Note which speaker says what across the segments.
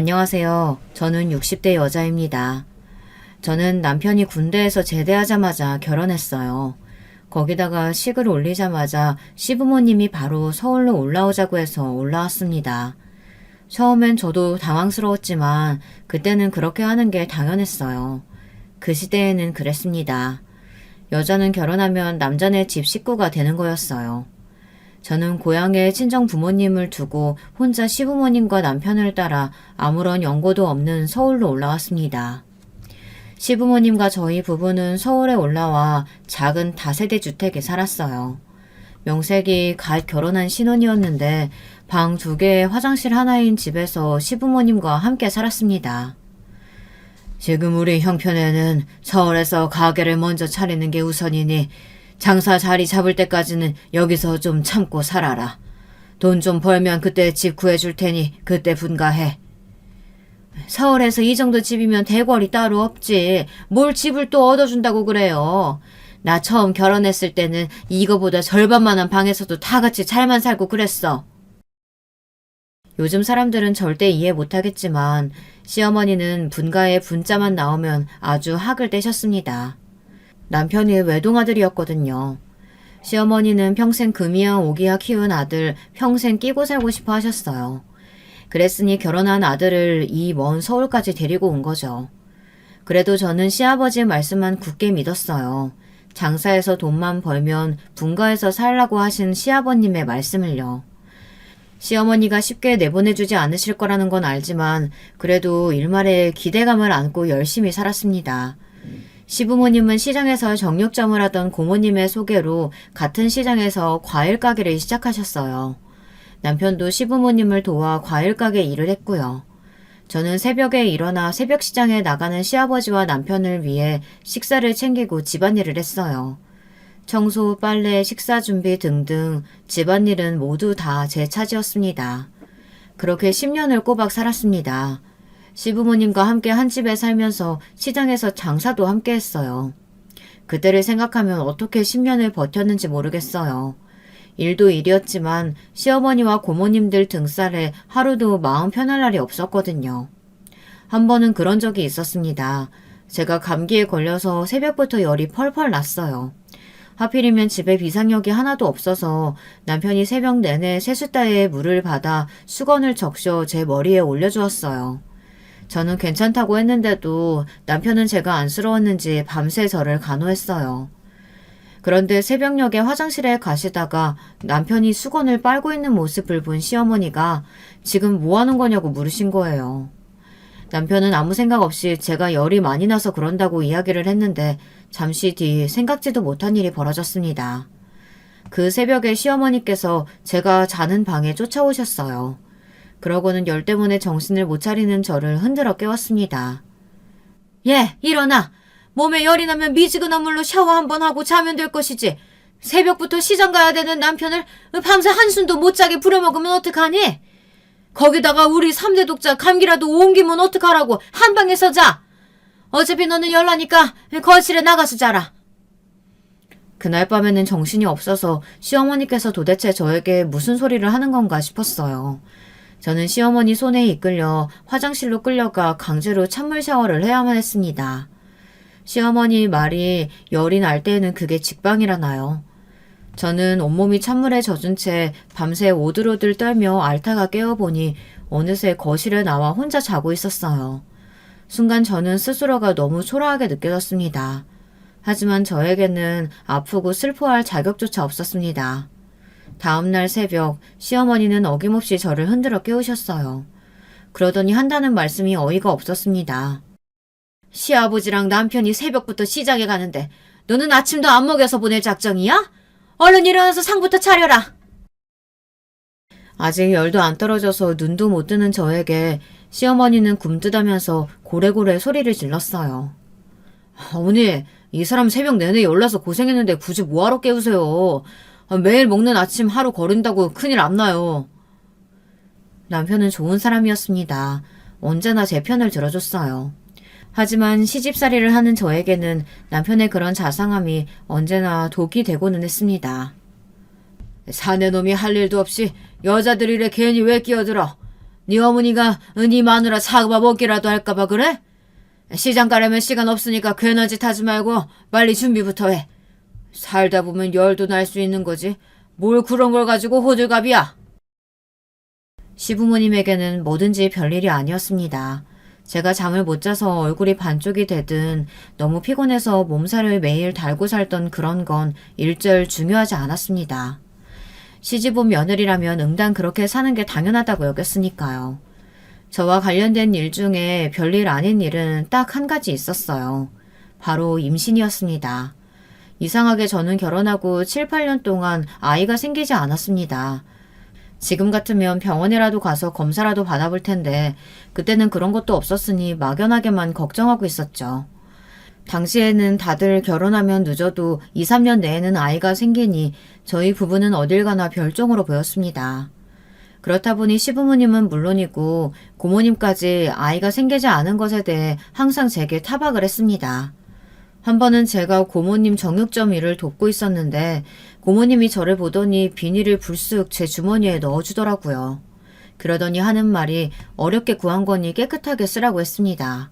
Speaker 1: 안녕하세요. 저는 60대 여자입니다. 저는 남편이 군대에서 제대하자마자 결혼했어요. 거기다가 식을 올리자마자 시부모님이 바로 서울로 올라오자고 해서 올라왔습니다. 처음엔 저도 당황스러웠지만 그때는 그렇게 하는 게 당연했어요. 그 시대에는 그랬습니다. 여자는 결혼하면 남자네 집 식구가 되는 거였어요. 저는 고향에 친정 부모님을 두고 혼자 시부모님과 남편을 따라 아무런 연고도 없는 서울로 올라왔습니다. 시부모님과 저희 부부는 서울에 올라와 작은 다세대 주택에 살았어요. 명색이 갓 결혼한 신혼이었는데 방 2개, 화장실 하나인 집에서 시부모님과 함께 살았습니다. 지금 우리 형편에는 서울에서 가게를 먼저 차리는 게 우선이니 장사 자리 잡을 때까지는 여기서 좀 참고 살아라. 돈 좀 벌면 그때 집 구해줄 테니 그때 분가해. 서울에서 이 정도 집이면 대궐이 따로 없지. 뭘 집을 또 얻어준다고 그래요. 나 처음 결혼했을 때는 이거보다 절반만한 방에서도 다 같이 잘만 살고 그랬어. 요즘 사람들은 절대 이해 못하겠지만 시어머니는 분가에 분자만 나오면 아주 학을 떼셨습니다. 남편이 외동아들이었거든요. 시어머니는 평생 금이야 오기야 키운 아들 평생 끼고 살고 싶어 하셨어요. 그랬으니 결혼한 아들을 이 먼 서울까지 데리고 온 거죠. 그래도 저는 시아버지의 말씀만 굳게 믿었어요. 장사해서 돈만 벌면 분가해서 살라고 하신 시아버님의 말씀을요. 시어머니가 쉽게 내보내주지 않으실 거라는 건 알지만 그래도 일말의 기대감을 안고 열심히 살았습니다. 시부모님은 시장에서 정육점을 하던 고모님의 소개로 같은 시장에서 과일 가게를 시작하셨어요. 남편도 시부모님을 도와 과일 가게 일을 했고요. 저는 새벽에 일어나 새벽 시장에 나가는 시아버지와 남편을 위해 식사를 챙기고 집안일을 했어요. 청소, 빨래, 식사 준비 등등 집안일은 모두 다 제 차지였습니다. 그렇게 10년을 꼬박 살았습니다. 시부모님과 함께 한 집에 살면서 시장에서 장사도 함께 했어요. 그때를 생각하면 어떻게 10년을 버텼는지 모르겠어요. 일도 일이었지만 시어머니와 고모님들 등살에 하루도 마음 편할 날이 없었거든요. 한 번은 그런 적이 있었습니다. 제가 감기에 걸려서 새벽부터 열이 펄펄 났어요. 하필이면 집에 비상약이 하나도 없어서 남편이 새벽 내내 세숫다에 물을 받아 수건을 적셔 제 머리에 올려주었어요. 저는 괜찮다고 했는데도 남편은 제가 안쓰러웠는지 밤새 저를 간호했어요. 그런데 새벽녘에 화장실에 가시다가 남편이 수건을 빨고 있는 모습을 본 시어머니가 지금 뭐 하는 거냐고 물으신 거예요. 남편은 아무 생각 없이 제가 열이 많이 나서 그런다고 이야기를 했는데 잠시 뒤 생각지도 못한 일이 벌어졌습니다. 그 새벽에 시어머니께서 제가 자는 방에 쫓아오셨어요. 그러고는 열 때문에 정신을 못 차리는 저를 흔들어 깨웠습니다. 예, 일어나! 몸에 열이 나면 미지근한 물로 샤워 한번 하고 자면 될 것이지. 새벽부터 시장 가야 되는 남편을 밤새 한숨도 못 자게 부려먹으면 어떡하니? 거기다가 우리 3대 독자 감기라도 옮기면 어떡하라고 한 방에서 자. 어차피 너는 열 나니까 거실에 나가서 자라. 그날 밤에는 정신이 없어서 시어머니께서 도대체 저에게 무슨 소리를 하는 건가 싶었어요. 저는 시어머니 손에 이끌려 화장실로 끌려가 강제로 찬물 샤워를 해야만 했습니다. 시어머니 말이 열이 날 때에는 그게 직방이라나요. 저는 온몸이 찬물에 젖은 채 밤새 오들오들 떨며 앓다가 깨어보니 어느새 거실에 나와 혼자 자고 있었어요. 순간 저는 스스로가 너무 초라하게 느껴졌습니다. 하지만 저에게는 아프고 슬퍼할 자격조차 없었습니다. 다음날 새벽 시어머니는 어김없이 저를 흔들어 깨우셨어요. 그러더니 한다는 말씀이 어이가 없었습니다. 시아버지랑 남편이 새벽부터 시장에 가는데 너는 아침도 안 먹여서 보낼 작정이야? 얼른 일어나서 상부터 차려라. 아직 열도 안 떨어져서 눈도 못 뜨는 저에게 시어머니는 굼뜨다면서 고래고래 소리를 질렀어요. 어머니, 이 사람 새벽 내내 열나서 고생했는데 굳이 뭐하러 깨우세요. 매일 먹는 아침 하루 거른다고 큰일 안 나요. 남편은 좋은 사람이었습니다. 언제나 제 편을 들어줬어요. 하지만 시집살이를 하는 저에게는 남편의 그런 자상함이 언제나 독이 되고는 했습니다. 사내놈이 할 일도 없이 여자들 일에 괜히 왜 끼어들어. 네 어머니가 네 마누라 사과 먹기라도 할까봐 그래? 시장 가려면 시간 없으니까 괜한 짓 하지 말고 빨리 준비부터 해. 살다 보면 열도 날 수 있는 거지. 뭘 그런 걸 가지고 호들갑이야. 시부모님에게는 뭐든지 별일이 아니었습니다. 제가 잠을 못 자서 얼굴이 반쪽이 되든 너무 피곤해서 몸살을 매일 달고 살던 그런 건 일절 중요하지 않았습니다. 시집온 며느리라면 응당 그렇게 사는 게 당연하다고 여겼으니까요. 저와 관련된 일 중에 별일 아닌 일은 딱 한 가지 있었어요. 바로 임신이었습니다. 이상하게 저는 결혼하고 7, 8년 동안 아이가 생기지 않았습니다. 지금 같으면 병원에라도 가서 검사라도 받아볼 텐데 그때는 그런 것도 없었으니 막연하게만 걱정하고 있었죠. 당시에는 다들 결혼하면 늦어도 2, 3년 내에는 아이가 생기니 저희 부부는 어딜 가나 별종으로 보였습니다. 그렇다 보니 시부모님은 물론이고 고모님까지 아이가 생기지 않은 것에 대해 항상 제게 타박을 했습니다. 한 번은 제가 고모님 정육점 일을 돕고 있었는데 고모님이 저를 보더니 비닐을 불쑥 제 주머니에 넣어주더라고요. 그러더니 하는 말이 어렵게 구한 거니 깨끗하게 쓰라고 했습니다.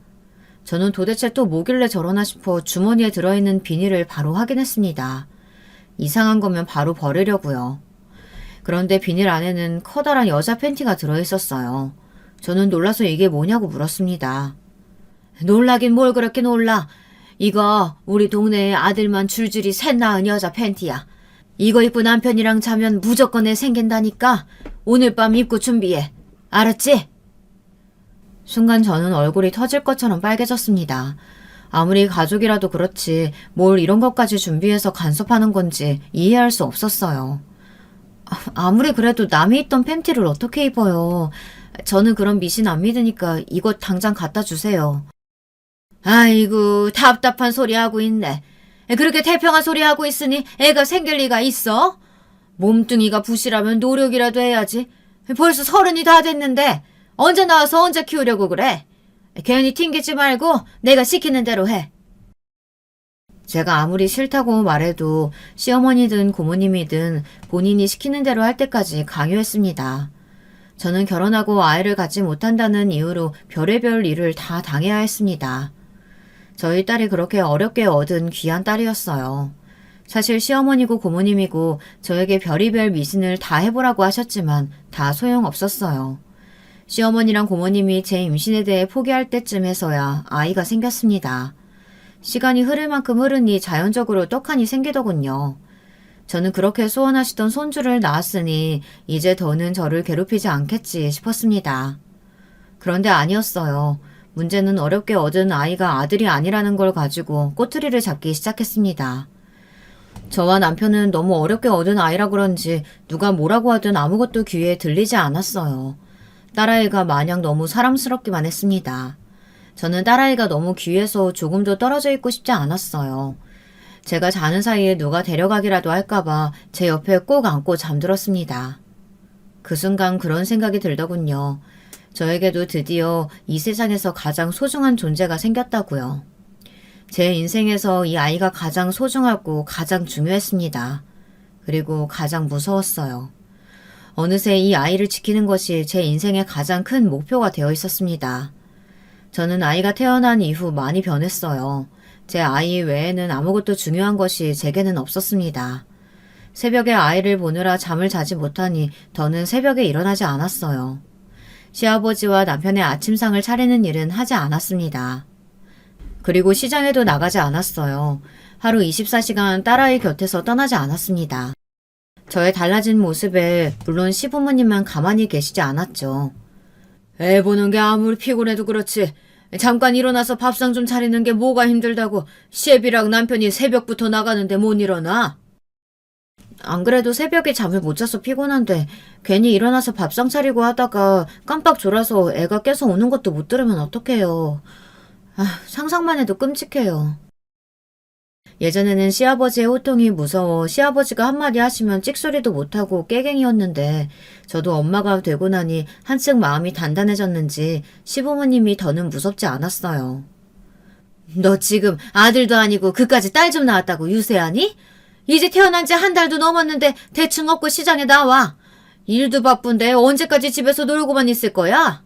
Speaker 1: 저는 도대체 또 뭐길래 저러나 싶어 주머니에 들어있는 비닐을 바로 확인했습니다. 이상한 거면 바로 버리려고요. 그런데 비닐 안에는 커다란 여자 팬티가 들어있었어요. 저는 놀라서 이게 뭐냐고 물었습니다. 놀라긴 뭘 그렇게 놀라. 이거 우리 동네에 아들만 줄줄이 셋 낳은 여자 팬티야. 이거 입고 남편이랑 자면 무조건 애 생긴다니까. 오늘 밤 입고 준비해. 알았지? 순간 저는 얼굴이 터질 것처럼 빨개졌습니다. 아무리 가족이라도 그렇지 뭘 이런 것까지 준비해서 간섭하는 건지 이해할 수 없었어요. 아무리 그래도 남이 입던 팬티를 어떻게 입어요. 저는 그런 미신 안 믿으니까 이거 당장 갖다 주세요. 아이고 답답한 소리 하고 있네. 그렇게 태평한 소리 하고 있으니 애가 생길 리가 있어? 몸뚱이가 부실하면 노력이라도 해야지. 벌써 30이 다 됐는데 언제 나와서 언제 키우려고 그래? 괜히 튕기지 말고 내가 시키는 대로 해. 제가 아무리 싫다고 말해도 시어머니든 고모님이든 본인이 시키는 대로 할 때까지 강요했습니다. 저는 결혼하고 아이를 갖지 못한다는 이유로 별의별 일을 다 당해야 했습니다. 저희 딸이 그렇게 어렵게 얻은 귀한 딸이었어요. 사실 시어머니고 고모님이고 저에게 별의별 미신을 다 해보라고 하셨지만 다 소용없었어요. 시어머니랑 고모님이 제 임신에 대해 포기할 때쯤에서야 아이가 생겼습니다. 시간이 흐를 만큼 흐르니 자연적으로 떡하니 생기더군요. 저는 그렇게 소원하시던 손주를 낳았으니 이제 더는 저를 괴롭히지 않겠지 싶었습니다. 그런데 아니었어요. 문제는 어렵게 얻은 아이가 아들이 아니라는 걸 가지고 꼬투리를 잡기 시작했습니다. 저와 남편은 너무 어렵게 얻은 아이라 그런지 누가 뭐라고 하든 아무것도 귀에 들리지 않았어요. 딸아이가 마냥 너무 사랑스럽기만 했습니다. 저는 딸아이가 너무 귀해서 조금도 떨어져 있고 싶지 않았어요. 제가 자는 사이에 누가 데려가기라도 할까봐 제 옆에 꼭 안고 잠들었습니다. 그 순간 그런 생각이 들더군요. 저에게도 드디어 이 세상에서 가장 소중한 존재가 생겼다고요. 제 인생에서 이 아이가 가장 소중하고 가장 중요했습니다. 그리고 가장 무서웠어요. 어느새 이 아이를 지키는 것이 제 인생의 가장 큰 목표가 되어 있었습니다. 저는 아이가 태어난 이후 많이 변했어요. 제 아이 외에는 아무것도 중요한 것이 제게는 없었습니다. 새벽에 아이를 보느라 잠을 자지 못하니 더는 새벽에 일어나지 않았어요. 시아버지와 남편의 아침상을 차리는 일은 하지 않았습니다. 그리고 시장에도 나가지 않았어요. 하루 24시간 딸아이 곁에서 떠나지 않았습니다. 저의 달라진 모습에 물론 시부모님만 가만히 계시지 않았죠. 애 보는 게 아무리 피곤해도 그렇지 잠깐 일어나서 밥상 좀 차리는 게 뭐가 힘들다고 시애비랑 남편이 새벽부터 나가는데 못 일어나? 안 그래도 새벽에 잠을 못 자서 피곤한데 괜히 일어나서 밥상 차리고 하다가 깜빡 졸아서 애가 깨서 우는 것도 못 들으면 어떡해요. 상상만 해도 끔찍해요. 예전에는 시아버지의 호통이 무서워 시아버지가 한마디 하시면 찍소리도 못하고 깨갱이었는데 저도 엄마가 되고 나니 한층 마음이 단단해졌는지 시부모님이 더는 무섭지 않았어요. 너 지금 아들도 아니고 그까지 딸 좀 낳았다고 유세하니? 이제 태어난 지 한 달도 넘었는데 대충 업고 시장에 나와. 일도 바쁜데 언제까지 집에서 놀고만 있을 거야?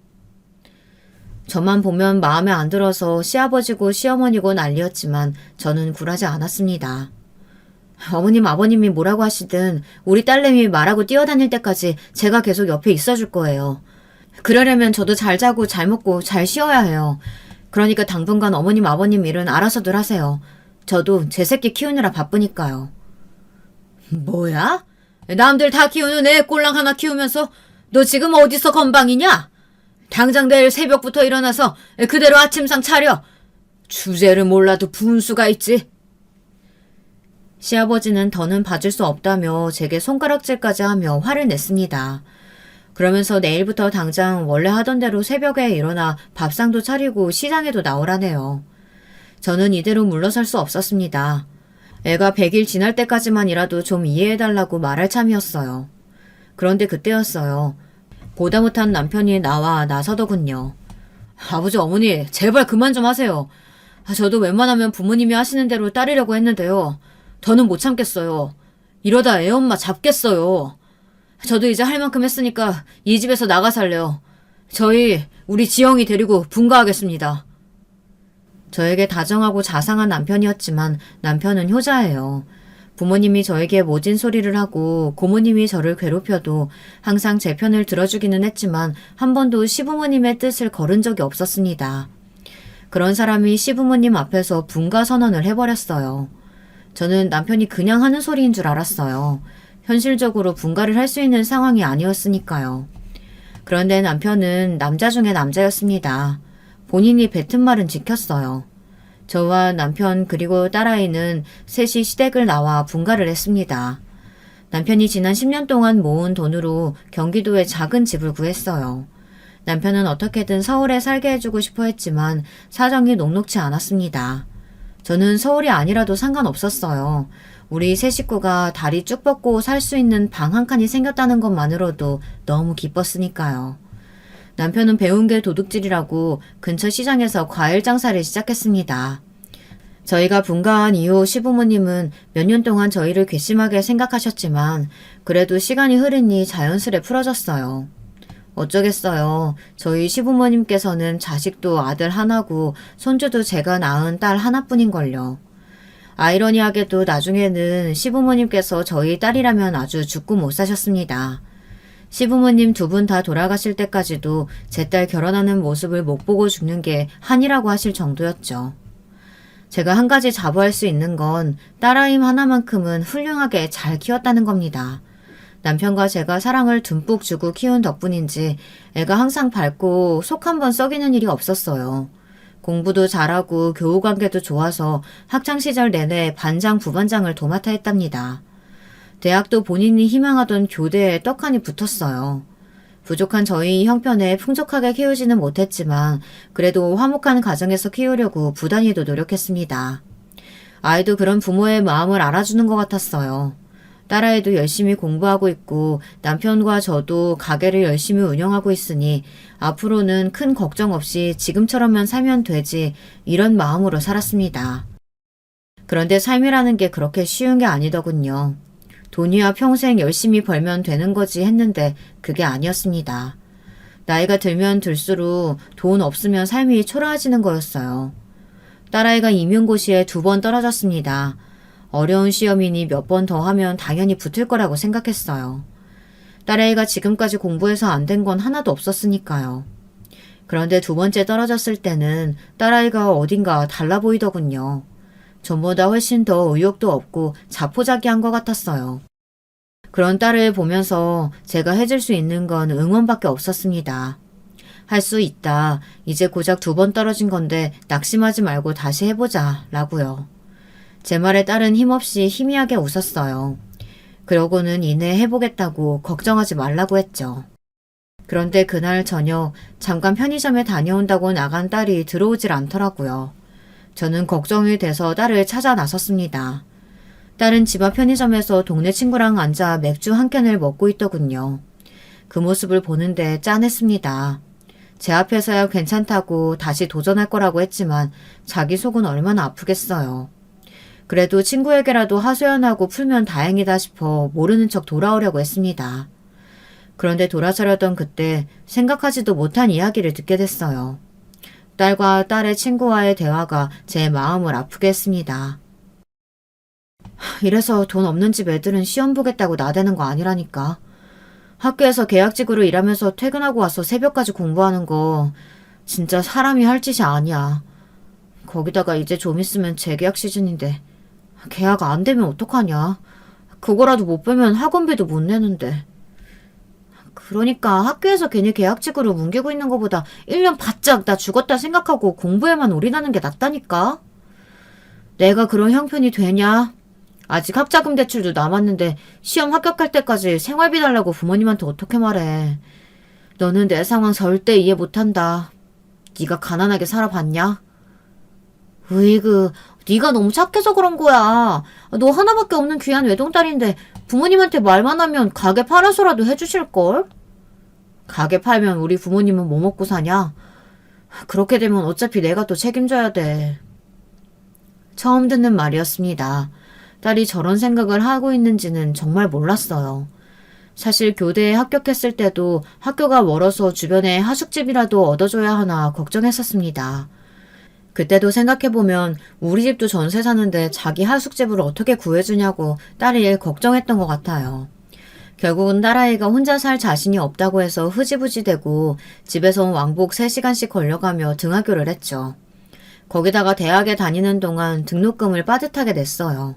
Speaker 1: 저만 보면 마음에 안 들어서 시아버지고 시어머니고 난리였지만 저는 굴하지 않았습니다. 어머님, 아버님이 뭐라고 하시든 우리 딸내미 말하고 뛰어다닐 때까지 제가 계속 옆에 있어줄 거예요. 그러려면 저도 잘 자고 잘 먹고 잘 쉬어야 해요. 그러니까 당분간 어머님, 아버님 일은 알아서들 하세요. 저도 제 새끼 키우느라 바쁘니까요. 뭐야? 남들 다 키우는 애 꼴랑 하나 키우면서 너 지금 어디서 건방이냐? 당장 내일 새벽부터 일어나서 그대로 아침상 차려. 주제를 몰라도 분수가 있지. 시아버지는 더는 봐줄 수 없다며 제게 손가락질까지 하며 화를 냈습니다. 그러면서 내일부터 당장 원래 하던 대로 새벽에 일어나 밥상도 차리고 시장에도 나오라네요. 저는 이대로 물러설 수 없었습니다. 애가 100일 지날 때까지만이라도 좀 이해해달라고 말할 참이었어요. 그런데 그때였어요. 보다 못한 남편이 나와 나서더군요. 아버지, 어머니, 제발 그만 좀 하세요. 저도 웬만하면 부모님이 하시는 대로 따르려고 했는데요. 더는 못 참겠어요. 이러다 애 엄마 잡겠어요. 저도 이제 할 만큼 했으니까 이 집에서 나가 살래요. 우리 지영이 데리고 분가하겠습니다. 저에게 다정하고 자상한 남편이었지만 남편은 효자예요. 부모님이 저에게 모진 소리를 하고 고모님이 저를 괴롭혀도 항상 제 편을 들어주기는 했지만 한 번도 시부모님의 뜻을 거른 적이 없었습니다. 그런 사람이 시부모님 앞에서 분가 선언을 해버렸어요. 저는 남편이 그냥 하는 소리인 줄 알았어요. 현실적으로 분가를 할 수 있는 상황이 아니었으니까요. 그런데 남편은 남자 중에 남자였습니다. 본인이 뱉은 말은 지켰어요. 저와 남편 그리고 딸아이는 셋이 시댁을 나와 분가를 했습니다. 남편이 지난 10년 동안 모은 돈으로 경기도에 작은 집을 구했어요. 남편은 어떻게든 서울에 살게 해주고 싶어 했지만 사정이 녹록지 않았습니다. 저는 서울이 아니라도 상관없었어요. 우리 세 식구가 다리 쭉 뻗고 살 수 있는 방 한 칸이 생겼다는 것만으로도 너무 기뻤으니까요. 남편은 배운 게 도둑질이라고 근처 시장에서 과일 장사를 시작했습니다. 저희가 분가한 이후 시부모님은 몇 년 동안 저희를 괘씸하게 생각하셨지만 그래도 시간이 흐르니 자연스레 풀어졌어요. 어쩌겠어요. 저희 시부모님께서는 자식도 아들 하나고 손주도 제가 낳은 딸 하나뿐인걸요. 아이러니하게도 나중에는 시부모님께서 저희 딸이라면 아주 죽고 못 사셨습니다. 시부모님 두 분 다 돌아가실 때까지도 제 딸 결혼하는 모습을 못 보고 죽는 게 한이라고 하실 정도였죠. 제가 한 가지 자부할 수 있는 건 딸아임 하나만큼은 훌륭하게 잘 키웠다는 겁니다. 남편과 제가 사랑을 듬뿍 주고 키운 덕분인지 애가 항상 밝고 속 한번 썩이는 일이 없었어요. 공부도 잘하고 교우관계도 좋아서 학창시절 내내 반장, 부반장을 도맡아 했답니다. 대학도 본인이 희망하던 교대에 떡하니 붙었어요. 부족한 저희 형편에 풍족하게 키우지는 못했지만 그래도 화목한 가정에서 키우려고 부단히도 노력했습니다. 아이도 그런 부모의 마음을 알아주는 것 같았어요. 딸아이도 열심히 공부하고 있고 남편과 저도 가게를 열심히 운영하고 있으니 앞으로는 큰 걱정 없이 지금처럼만 살면 되지 이런 마음으로 살았습니다. 그런데 삶이라는 게 그렇게 쉬운 게 아니더군요. 돈이야 평생 열심히 벌면 되는 거지 했는데 그게 아니었습니다. 나이가 들면 들수록 돈 없으면 삶이 초라해지는 거였어요. 딸아이가 임용고시에 2번 떨어졌습니다. 어려운 시험이니 몇 번 더 하면 당연히 붙을 거라고 생각했어요. 딸아이가 지금까지 공부해서 안 된 건 하나도 없었으니까요. 그런데 2번째 떨어졌을 때는 딸아이가 어딘가 달라 보이더군요. 전보다 훨씬 더 의욕도 없고 자포자기한 것 같았어요. 그런 딸을 보면서 제가 해줄 수 있는 건 응원밖에 없었습니다. 할 수 있다. 이제 고작 2번 떨어진 건데 낙심하지 말고 다시 해보자 라고요. 제 말에 딸은 힘없이 희미하게 웃었어요. 그러고는 이내 해보겠다고 걱정하지 말라고 했죠. 그런데 그날 저녁 잠깐 편의점에 다녀온다고 나간 딸이 들어오질 않더라고요. 저는 걱정이 돼서 딸을 찾아 나섰습니다. 딸은 집 앞 편의점에서 동네 친구랑 앉아 맥주 한 캔을 먹고 있더군요. 그 모습을 보는데 짠했습니다. 제 앞에서야 괜찮다고 다시 도전할 거라고 했지만 자기 속은 얼마나 아프겠어요. 그래도 친구에게라도 하소연하고 풀면 다행이다 싶어 모르는 척 돌아오려고 했습니다. 그런데 돌아서려던 그때 생각하지도 못한 이야기를 듣게 됐어요. 딸과 딸의 친구와의 대화가 제 마음을 아프게 했습니다. 이래서 돈 없는 집 애들은 시험 보겠다고 나대는 거 아니라니까. 학교에서 계약직으로 일하면서 퇴근하고 와서 새벽까지 공부하는 거 진짜 사람이 할 짓이 아니야. 거기다가 이제 좀 있으면 재계약 시즌인데 계약 안 되면 어떡하냐. 그거라도 못 빼면 학원비도 못 내는데. 그러니까 학교에서 괜히 계약직으로 뭉개고 있는 것보다 1년 바짝 나 죽었다 생각하고 공부에만 올인하는 게 낫다니까. 내가 그런 형편이 되냐? 아직 학자금 대출도 남았는데 시험 합격할 때까지 생활비 달라고 부모님한테 어떻게 말해. 너는 내 상황 절대 이해 못한다. 네가 가난하게 살아봤냐? 으이그, 네가 너무 착해서 그런 거야. 너 하나밖에 없는 귀한 외동딸인데 부모님한테 말만 하면 가게 팔아서라도 해주실걸? 가게 팔면 우리 부모님은 뭐 먹고 사냐? 그렇게 되면 어차피 내가 또 책임져야 돼. 처음 듣는 말이었습니다. 딸이 저런 생각을 하고 있는지는 정말 몰랐어요. 사실 교대에 합격했을 때도 학교가 멀어서 주변에 하숙집이라도 얻어줘야 하나 걱정했었습니다. 그때도 생각해보면 우리 집도 전세 사는데 자기 하숙집을 어떻게 구해주냐고 딸이 걱정했던 것 같아요. 결국은 딸아이가 혼자 살 자신이 없다고 해서 흐지부지되고 집에서 왕복 3시간씩 걸려가며 등하교를 했죠. 거기다가 대학에 다니는 동안 등록금을 빠듯하게 냈어요.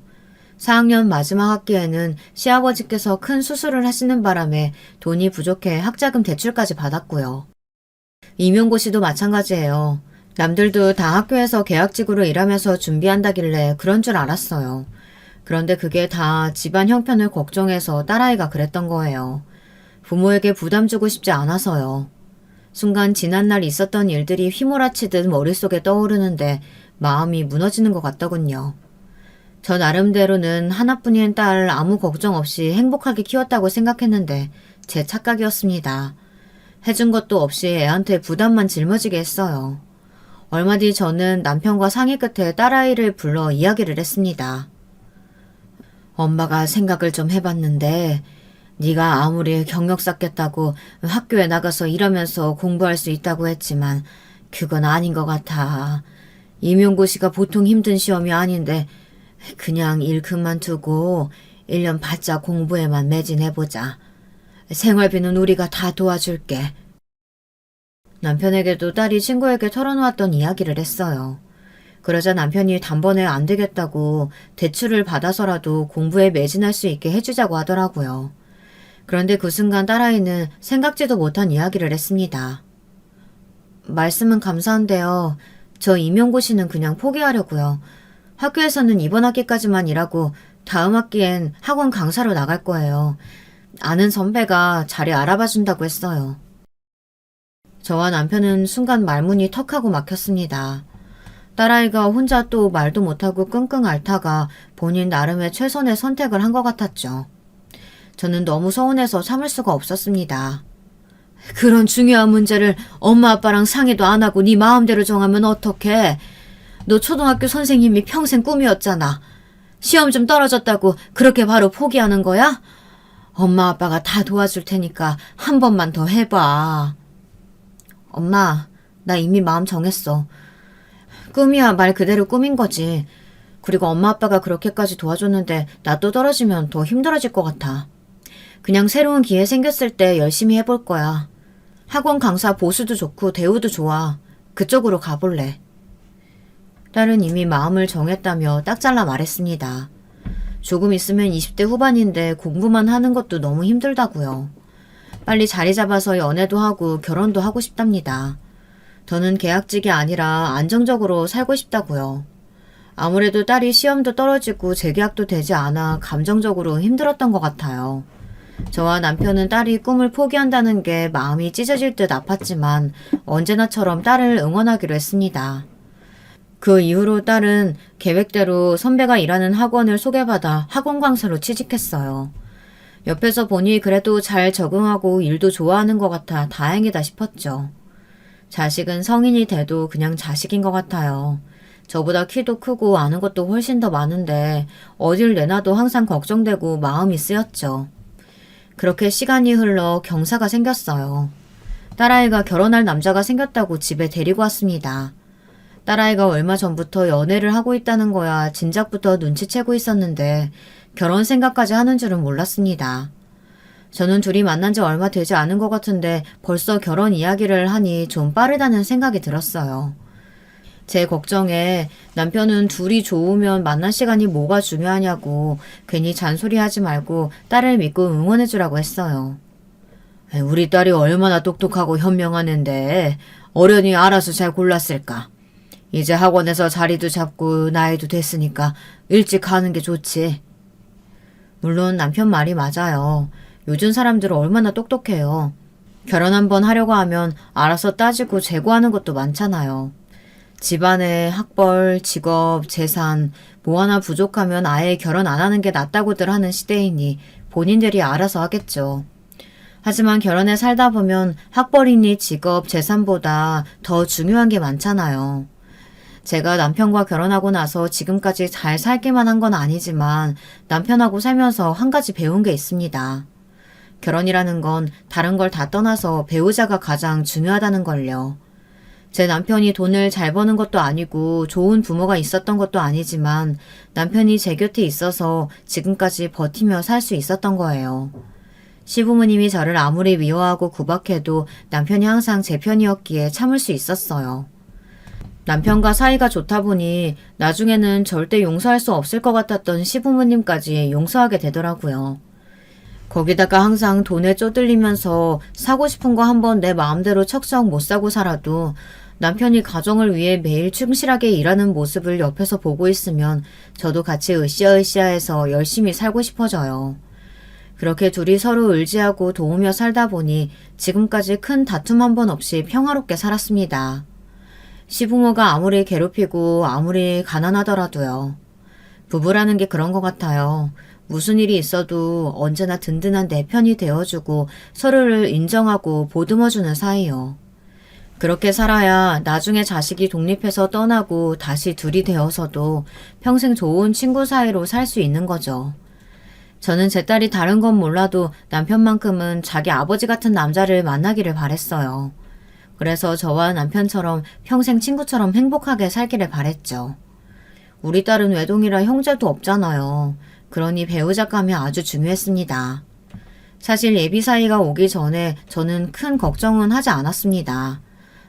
Speaker 1: 4학년 마지막 학기에는 시아버지께서 큰 수술을 하시는 바람에 돈이 부족해 학자금 대출까지 받았고요. 임용고 씨도 마찬가지예요. 남들도 다 학교에서 계약직으로 일하면서 준비한다길래 그런 줄 알았어요. 그런데 그게 다 집안 형편을 걱정해서 딸아이가 그랬던 거예요. 부모에게 부담 주고 싶지 않아서요. 순간 지난날 있었던 일들이 휘몰아치듯 머릿속에 떠오르는데 마음이 무너지는 것 같더군요. 저 나름대로는 하나뿐인 딸 아무 걱정 없이 행복하게 키웠다고 생각했는데 제 착각이었습니다. 해준 것도 없이 애한테 부담만 짊어지게 했어요. 얼마 뒤 저는 남편과 상의 끝에 딸아이를 불러 이야기를 했습니다. 엄마가 생각을 좀 해봤는데 네가 아무리 경력 쌓겠다고 학교에 나가서 일하면서 공부할 수 있다고 했지만 그건 아닌 것 같아. 임용고시가 보통 힘든 시험이 아닌데 그냥 일 그만두고 1년 바짝 공부에만 매진해보자. 생활비는 우리가 다 도와줄게. 남편에게도 딸이 친구에게 털어놓았던 이야기를 했어요. 그러자 남편이 단번에 안 되겠다고 대출을 받아서라도 공부에 매진할 수 있게 해주자고 하더라고요. 그런데 그 순간 딸아이는 생각지도 못한 이야기를 했습니다. 말씀은 감사한데요. 저 임용고시는 그냥 포기하려고요. 학교에서는 이번 학기까지만 일하고 다음 학기엔 학원 강사로 나갈 거예요. 아는 선배가 자리 알아봐준다고 했어요. 저와 남편은 순간 말문이 턱하고 막혔습니다. 딸아이가 혼자 또 말도 못하고 끙끙 앓다가 본인 나름의 최선의 선택을 한 것 같았죠. 저는 너무 서운해서 참을 수가 없었습니다. 그런 중요한 문제를 엄마 아빠랑 상의도 안 하고 네 마음대로 정하면 어떡해. 너 초등학교 선생님이 평생 꿈이었잖아. 시험 좀 떨어졌다고 그렇게 바로 포기하는 거야? 엄마 아빠가 다 도와줄 테니까 한 번만 더 해봐. 엄마, 나 이미 마음 정했어. 꿈이야 말 그대로 꿈인 거지. 그리고 엄마 아빠가 그렇게까지 도와줬는데 나 또 떨어지면 더 힘들어질 것 같아. 그냥 새로운 기회 생겼을 때 열심히 해볼 거야. 학원 강사 보수도 좋고 대우도 좋아. 그쪽으로 가볼래. 딸은 이미 마음을 정했다며 딱 잘라 말했습니다. 조금 있으면 20대 후반인데 공부만 하는 것도 너무 힘들다고요. 빨리 자리 잡아서 연애도 하고 결혼도 하고 싶답니다. 저는 계약직이 아니라 안정적으로 살고 싶다고요. 아무래도 딸이 시험도 떨어지고 재계약도 되지 않아 감정적으로 힘들었던 것 같아요. 저와 남편은 딸이 꿈을 포기한다는 게 마음이 찢어질 듯 아팠지만 언제나처럼 딸을 응원하기로 했습니다. 그 이후로 딸은 계획대로 선배가 일하는 학원을 소개받아 학원 강사로 취직했어요. 옆에서 보니 그래도 잘 적응하고 일도 좋아하는 것 같아 다행이다 싶었죠. 자식은 성인이 돼도 그냥 자식인 것 같아요. 저보다 키도 크고 아는 것도 훨씬 더 많은데 어딜 내놔도 항상 걱정되고 마음이 쓰였죠. 그렇게 시간이 흘러 경사가 생겼어요. 딸아이가 결혼할 남자가 생겼다고 집에 데리고 왔습니다. 딸아이가 얼마 전부터 연애를 하고 있다는 거야 진작부터 눈치채고 있었는데 결혼 생각까지 하는 줄은 몰랐습니다. 저는 둘이 만난 지 얼마 되지 않은 것 같은데 벌써 결혼 이야기를 하니 좀 빠르다는 생각이 들었어요. 제 걱정에 남편은 둘이 좋으면 만날 시간이 뭐가 중요하냐고 괜히 잔소리하지 말고 딸을 믿고 응원해주라고 했어요. 우리 딸이 얼마나 똑똑하고 현명하는데 어련히 알아서 잘 골랐을까. 이제 학원에서 자리도 잡고 나이도 됐으니까 일찍 하는 게 좋지. 물론 남편 말이 맞아요. 요즘 사람들은 얼마나 똑똑해요. 결혼 한번 하려고 하면 알아서 따지고 재고하는 것도 많잖아요. 집안의 학벌, 직업, 재산 뭐 하나 부족하면 아예 결혼 안 하는 게 낫다고들 하는 시대이니 본인들이 알아서 하겠죠. 하지만 결혼에 살다 보면 학벌이니 직업, 재산보다 더 중요한 게 많잖아요. 제가 남편과 결혼하고 나서 지금까지 잘 살기만 한 건 아니지만 남편하고 살면서 한 가지 배운 게 있습니다. 결혼이라는 건 다른 걸 다 떠나서 배우자가 가장 중요하다는 걸요. 제 남편이 돈을 잘 버는 것도 아니고 좋은 부모가 있었던 것도 아니지만 남편이 제 곁에 있어서 지금까지 버티며 살 수 있었던 거예요. 시부모님이 저를 아무리 미워하고 구박해도 남편이 항상 제 편이었기에 참을 수 있었어요. 남편과 사이가 좋다 보니 나중에는 절대 용서할 수 없을 것 같았던 시부모님까지 용서하게 되더라고요. 거기다가 항상 돈에 쪼들리면서 사고 싶은 거 한번 내 마음대로 척척 못 사고 살아도 남편이 가정을 위해 매일 충실하게 일하는 모습을 옆에서 보고 있으면 저도 같이 으쌰으쌰해서 열심히 살고 싶어져요. 그렇게 둘이 서로 의지하고 도우며 살다 보니 지금까지 큰 다툼 한 번 없이 평화롭게 살았습니다. 시부모가 아무리 괴롭히고 아무리 가난하더라도요. 부부라는 게 그런 것 같아요. 무슨 일이 있어도 언제나 든든한 내 편이 되어주고 서로를 인정하고 보듬어주는 사이요. 그렇게 살아야 나중에 자식이 독립해서 떠나고 다시 둘이 되어서도 평생 좋은 친구 사이로 살 수 있는 거죠. 저는 제 딸이 다른 건 몰라도 남편만큼은 자기 아버지 같은 남자를 만나기를 바랬어요. 그래서 저와 남편처럼 평생 친구처럼 행복하게 살기를 바랬죠. 우리 딸은 외동이라 형제도 없잖아요. 그러니 배우자감이 아주 중요했습니다. 사실 예비 사이가 오기 전에 저는 큰 걱정은 하지 않았습니다.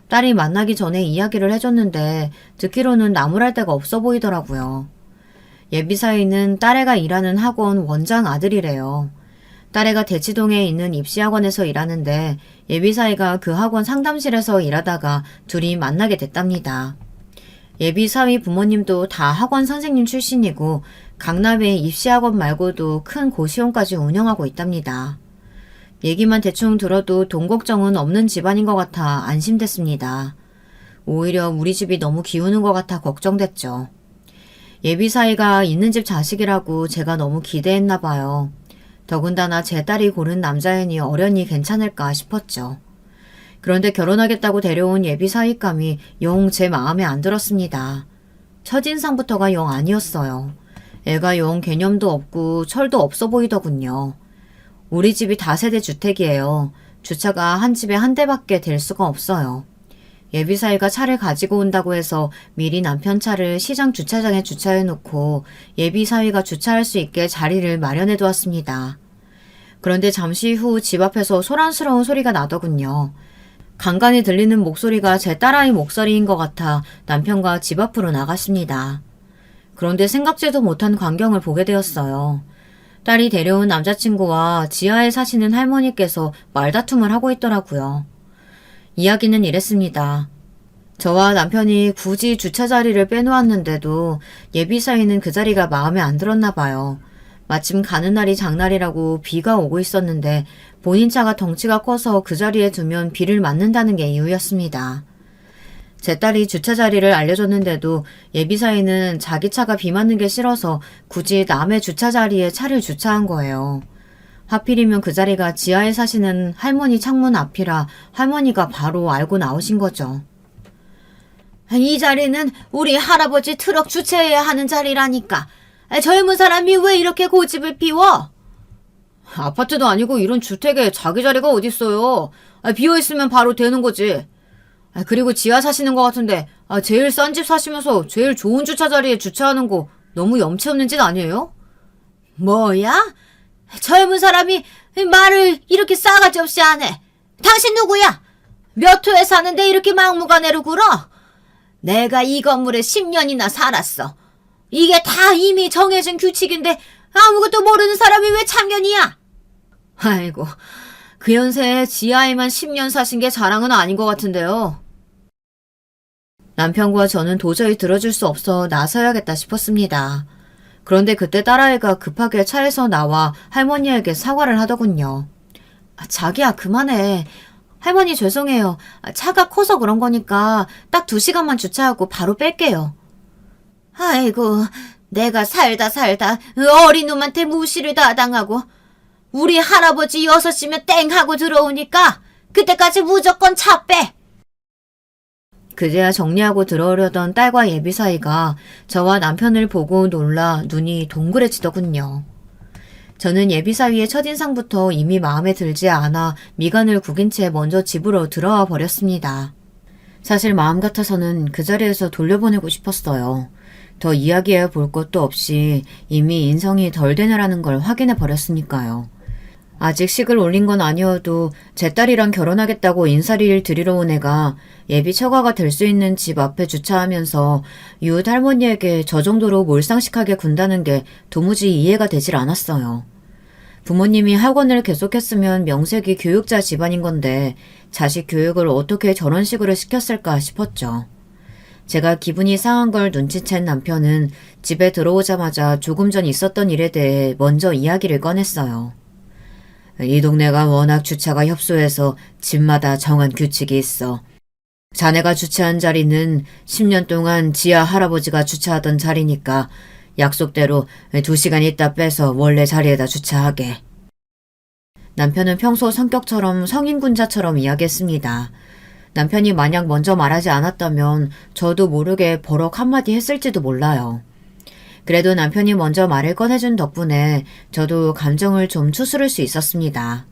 Speaker 1: 딸이 만나기 전에 이야기를 해줬는데 듣기로는 나무랄 데가 없어 보이더라고요. 예비 사이는 딸애가 일하는 학원 원장 아들이래요. 딸애가 대치동에 있는 입시학원에서 일하는데 예비 사이가 그 학원 상담실에서 일하다가 둘이 만나게 됐답니다. 예비 사위 부모님도 다 학원 선생님 출신이고 강남에 입시학원 말고도 큰 고시원까지 운영하고 있답니다. 얘기만 대충 들어도 돈 걱정은 없는 집안인 것 같아 안심됐습니다. 오히려 우리 집이 너무 기우는 것 같아 걱정됐죠. 예비 사이가 있는 집 자식이라고 제가 너무 기대했나 봐요. 더군다나 제 딸이 고른 남자애니 어련히 괜찮을까 싶었죠. 그런데 결혼하겠다고 데려온 예비 사위감이 영 제 마음에 안 들었습니다. 첫인상부터가 영 아니었어요. 애가 영 개념도 없고 철도 없어 보이더군요. 우리 집이 다세대 주택이에요. 주차가 한 집에 한 대밖에 될 수가 없어요. 예비 사위가 차를 가지고 온다고 해서 미리 남편 차를 시장 주차장에 주차해놓고 예비 사위가 주차할 수 있게 자리를 마련해 두었습니다. 그런데 잠시 후 집 앞에서 소란스러운 소리가 나더군요. 간간히 들리는 목소리가 제 딸아이 목소리인 것 같아 남편과 집 앞으로 나갔습니다. 그런데 생각지도 못한 광경을 보게 되었어요. 딸이 데려온 남자친구와 지하에 사시는 할머니께서 말다툼을 하고 있더라고요. 이야기는 이랬습니다. 저와 남편이 굳이 주차 자리를 빼놓았는데도 예비 사위는 그 자리가 마음에 안 들었나 봐요. 마침 가는 날이 장날이라고 비가 오고 있었는데 본인 차가 덩치가 커서 그 자리에 두면 비를 맞는다는 게 이유였습니다. 제 딸이 주차 자리를 알려줬는데도 예비 사위는 자기 차가 비 맞는 게 싫어서 굳이 남의 주차 자리에 차를 주차한 거예요. 하필이면 그 자리가 지하에 사시는 할머니 창문 앞이라 할머니가 바로 알고 나오신 거죠. 이 자리는 우리 할아버지 트럭 주차해야 하는 자리라니까. 젊은 사람이 왜 이렇게 고집을 피워? 아파트도 아니고 이런 주택에 자기 자리가 어딨어요. 비어있으면 바로 되는 거지. 그리고 지하 사시는 것 같은데 제일 싼 집 사시면서 제일 좋은 주차 자리에 주차하는 거 너무 염치 없는 짓 아니에요? 뭐야? 젊은 사람이 말을 이렇게 싸가지 없이 안 해. 당신 누구야? 몇 호에 사는데 이렇게 막무가내로 굴어? 내가 이 건물에 10년이나 살았어. 이게 다 이미 정해진 규칙인데 아무것도 모르는 사람이 왜 참견이야? 아이고, 그 연세에 지하에만 10년 사신 게 자랑은 아닌 것 같은데요. 남편과 저는 도저히 들어줄 수 없어 나서야겠다 싶었습니다. 그런데 그때 딸아이가 급하게 차에서 나와 할머니에게 사과를 하더군요. 자기야, 그만해. 할머니 죄송해요. 차가 커서 그런 거니까 딱 2시간만 주차하고 바로 뺄게요. 아이고, 내가 살다 어린 놈한테 무시를 다 당하고 우리 할아버지 6시면 땡 하고 들어오니까 그때까지 무조건 차 빼. 그제야 정리하고 들어오려던 딸과 예비 사이가 저와 남편을 보고 놀라 눈이 동그래지더군요. 저는 예비 사위의 첫인상부터 이미 마음에 들지 않아 미간을 구긴 채 먼저 집으로 들어와 버렸습니다. 사실 마음 같아서는 그 자리에서 돌려보내고 싶었어요. 더 이야기해 볼 것도 없이 이미 인성이 덜 되느라는 걸 확인해 버렸으니까요. 아직 식을 올린 건 아니어도 제 딸이랑 결혼하겠다고 인사리를 드리러 온 애가 예비 처가가 될 수 있는 집 앞에 주차하면서 이웃 할머니에게 저 정도로 몰상식하게 군다는 게 도무지 이해가 되질 않았어요. 부모님이 학원을 계속했으면 명색이 교육자 집안인 건데 자식 교육을 어떻게 저런 식으로 시켰을까 싶었죠. 제가 기분이 상한 걸 눈치챈 남편은 집에 들어오자마자 조금 전 있었던 일에 대해 먼저 이야기를 꺼냈어요. 이 동네가 워낙 주차가 협소해서 집마다 정한 규칙이 있어. 자네가 주차한 자리는 10년 동안 지하 할아버지가 주차하던 자리니까 약속대로 2시간 있다 빼서 원래 자리에다 주차하게. 남편은 평소 성격처럼 성인군자처럼 이야기했습니다. 남편이 만약 먼저 말하지 않았다면 저도 모르게 버럭 한마디 했을지도 몰라요. 그래도 남편이 먼저 말을 꺼내준 덕분에 저도 감정을 좀 추스를 수 있었습니다.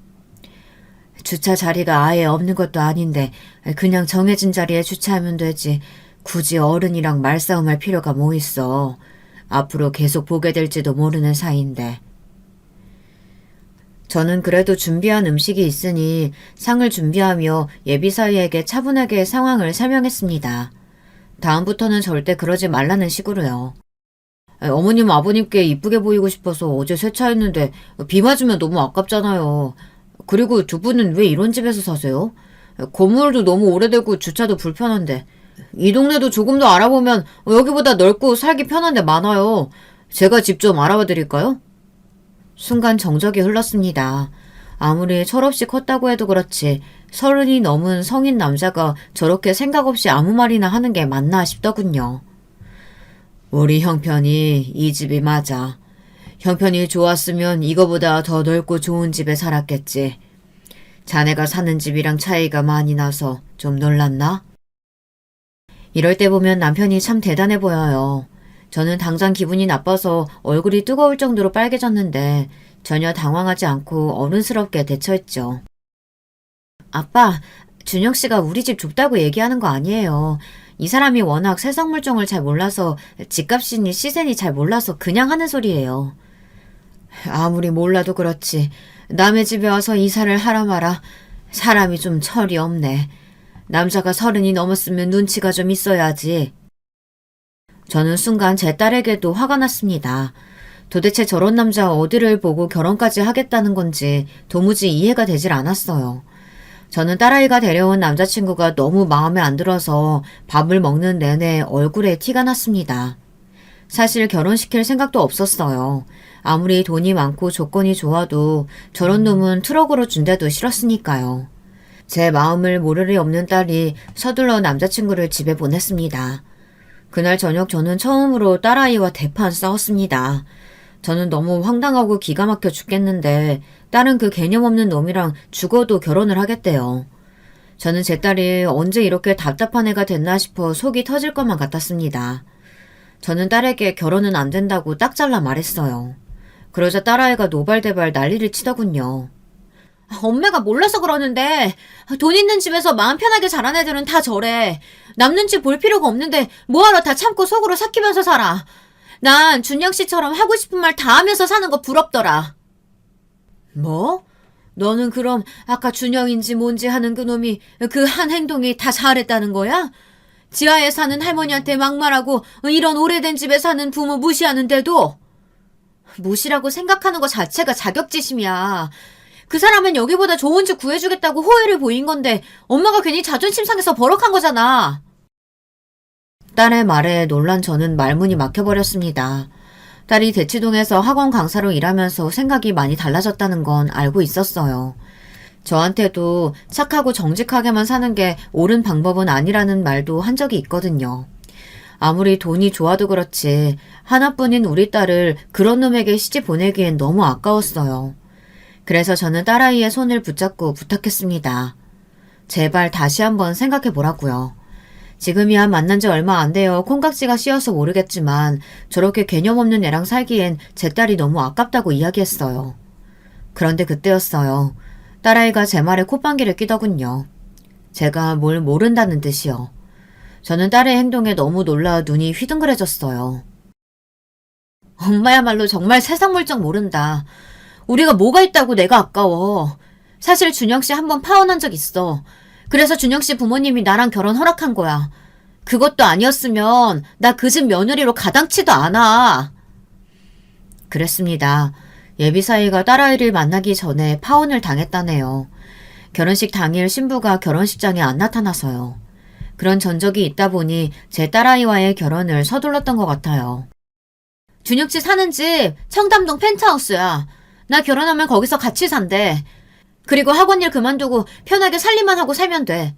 Speaker 1: 주차 자리가 아예 없는 것도 아닌데 그냥 정해진 자리에 주차하면 되지. 굳이 어른이랑 말싸움할 필요가 뭐 있어. 앞으로 계속 보게 될지도 모르는 사이인데. 저는 그래도 준비한 음식이 있으니 상을 준비하며 예비사위에게 차분하게 상황을 설명했습니다. 다음부터는 절대 그러지 말라는 식으로요. 어머님 아버님께 이쁘게 보이고 싶어서 어제 세차했는데 비 맞으면 너무 아깝잖아요. 그리고 두 분은 왜 이런 집에서 사세요? 건물도 너무 오래되고 주차도 불편한데. 이 동네도 조금 더 알아보면 여기보다 넓고 살기 편한 데 많아요. 제가 집 좀 알아봐 드릴까요? 순간 정적이 흘렀습니다. 아무리 철없이 컸다고 해도 그렇지 30이 넘은 성인 남자가 저렇게 생각 없이 아무 말이나 하는 게 맞나 싶더군요. 우리 형편이 이 집이 맞아. 형편이 좋았으면 이거보다 더 넓고 좋은 집에 살았겠지. 자네가 사는 집이랑 차이가 많이 나서 좀 놀랐나? 이럴 때 보면 남편이 참 대단해 보여요. 저는 당장 기분이 나빠서 얼굴이 뜨거울 정도로 빨개졌는데 전혀 당황하지 않고 어른스럽게 대처했죠. 아빠, 준혁 씨가 우리 집 좁다고 얘기하는 거 아니에요. 이 사람이 워낙 세상 물정을 잘 몰라서 집값이니 시세니 잘 몰라서 그냥 하는 소리예요. 아무리 몰라도 그렇지. 남의 집에 와서 이사를 하라 마라. 사람이 좀 철이 없네. 남자가 30이 넘었으면 눈치가 좀 있어야지. 저는 순간 제 딸에게도 화가 났습니다. 도대체 저런 남자 어디를 보고 결혼까지 하겠다는 건지 도무지 이해가 되질 않았어요. 저는 딸아이가 데려온 남자친구가 너무 마음에 안 들어서 밥을 먹는 내내 얼굴에 티가 났습니다. 사실 결혼시킬 생각도 없었어요. 아무리 돈이 많고 조건이 좋아도 저런 놈은 트럭으로 준대도 싫었으니까요. 제 마음을 모를 리 없는 딸이 서둘러 남자친구를 집에 보냈습니다. 그날 저녁 저는 처음으로 딸아이와 대판 싸웠습니다. 저는 너무 황당하고 기가 막혀 죽겠는데 딸은 그 개념 없는 놈이랑 죽어도 결혼을 하겠대요. 저는 제 딸이 언제 이렇게 답답한 애가 됐나 싶어 속이 터질 것만 같았습니다. 저는 딸에게 결혼은 안 된다고 딱 잘라 말했어요. 그러자 딸아이가 노발대발 난리를 치더군요. 엄마가 몰라서 그러는데 돈 있는 집에서 마음 편하게 자란 애들은 다 저래. 남 눈치 볼 필요가 없는데 뭐하러 다 참고 속으로 삭히면서 살아. 난 준영 씨처럼 하고 싶은 말 다 하면서 사는 거 부럽더라. 뭐? 너는 그럼 아까 준영인지 뭔지 하는 그놈이 그 한 행동이 다 잘했다는 거야? 지하에 사는 할머니한테 막말하고 이런 오래된 집에 사는 부모 무시하는데도? 무시라고 생각하는 것 자체가 자격지심이야. 그 사람은 여기보다 좋은 집 구해주겠다고 호의를 보인 건데 엄마가 괜히 자존심 상해서 버럭한 거잖아. 딸의 말에 놀란 저는 말문이 막혀버렸습니다. 딸이 대치동에서 학원 강사로 일하면서 생각이 많이 달라졌다는 건 알고 있었어요. 저한테도 착하고 정직하게만 사는 게 옳은 방법은 아니라는 말도 한 적이 있거든요. 아무리 돈이 좋아도 그렇지 하나뿐인 우리 딸을 그런 놈에게 시집 보내기엔 너무 아까웠어요. 그래서 저는 딸아이의 손을 붙잡고 부탁했습니다. 제발 다시 한번 생각해 보라고요. 지금이야 만난 지 얼마 안 돼요. 콩깍지가 씌어서 모르겠지만 저렇게 개념 없는 애랑 살기엔 제 딸이 너무 아깝다고 이야기했어요. 그런데 그때였어요. 딸아이가 제 말에 콧방귀를 끼더군요. 제가 뭘 모른다는 듯이요. 저는 딸의 행동에 너무 놀라 눈이 휘둥그레졌어요. 엄마야말로 정말 세상 물정 모른다. 우리가 뭐가 있다고 내가 아까워. 사실 준영씨 한번 파혼한 적 있어. 그래서 준영씨 부모님이 나랑 결혼 허락한 거야. 그것도 아니었으면 나 그 집 며느리로 가당치도 않아. 그랬습니다. 예비사위가 딸아이를 만나기 전에 파혼을 당했다네요. 결혼식 당일 신부가 결혼식장에 안 나타나서요. 그런 전적이 있다 보니 제 딸아이와의 결혼을 서둘렀던 것 같아요. 준혁씨 사는 집 청담동 펜트하우스야. 나 결혼하면 거기서 같이 산대. 그리고 학원 일 그만두고 편하게 살림만 하고 살면 돼.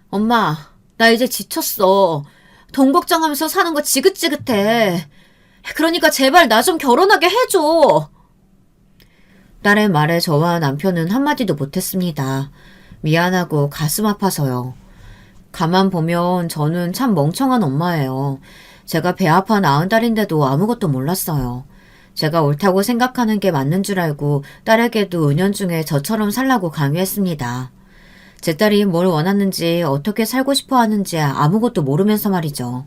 Speaker 1: 엄마, 나 이제 지쳤어. 돈 걱정하면서 사는 거 지긋지긋해. 그러니까 제발 나 좀 결혼하게 해줘. 딸의 말에 저와 남편은 한마디도 못했습니다. 미안하고 가슴 아파서요. 가만 보면 저는 참 멍청한 엄마예요. 제가 배 아파 낳은 딸인데도 아무것도 몰랐어요. 제가 옳다고 생각하는 게 맞는 줄 알고 딸에게도 은연중에 저처럼 살라고 강요했습니다. 제 딸이 뭘 원하는지 어떻게 살고 싶어 하는지 아무것도 모르면서 말이죠.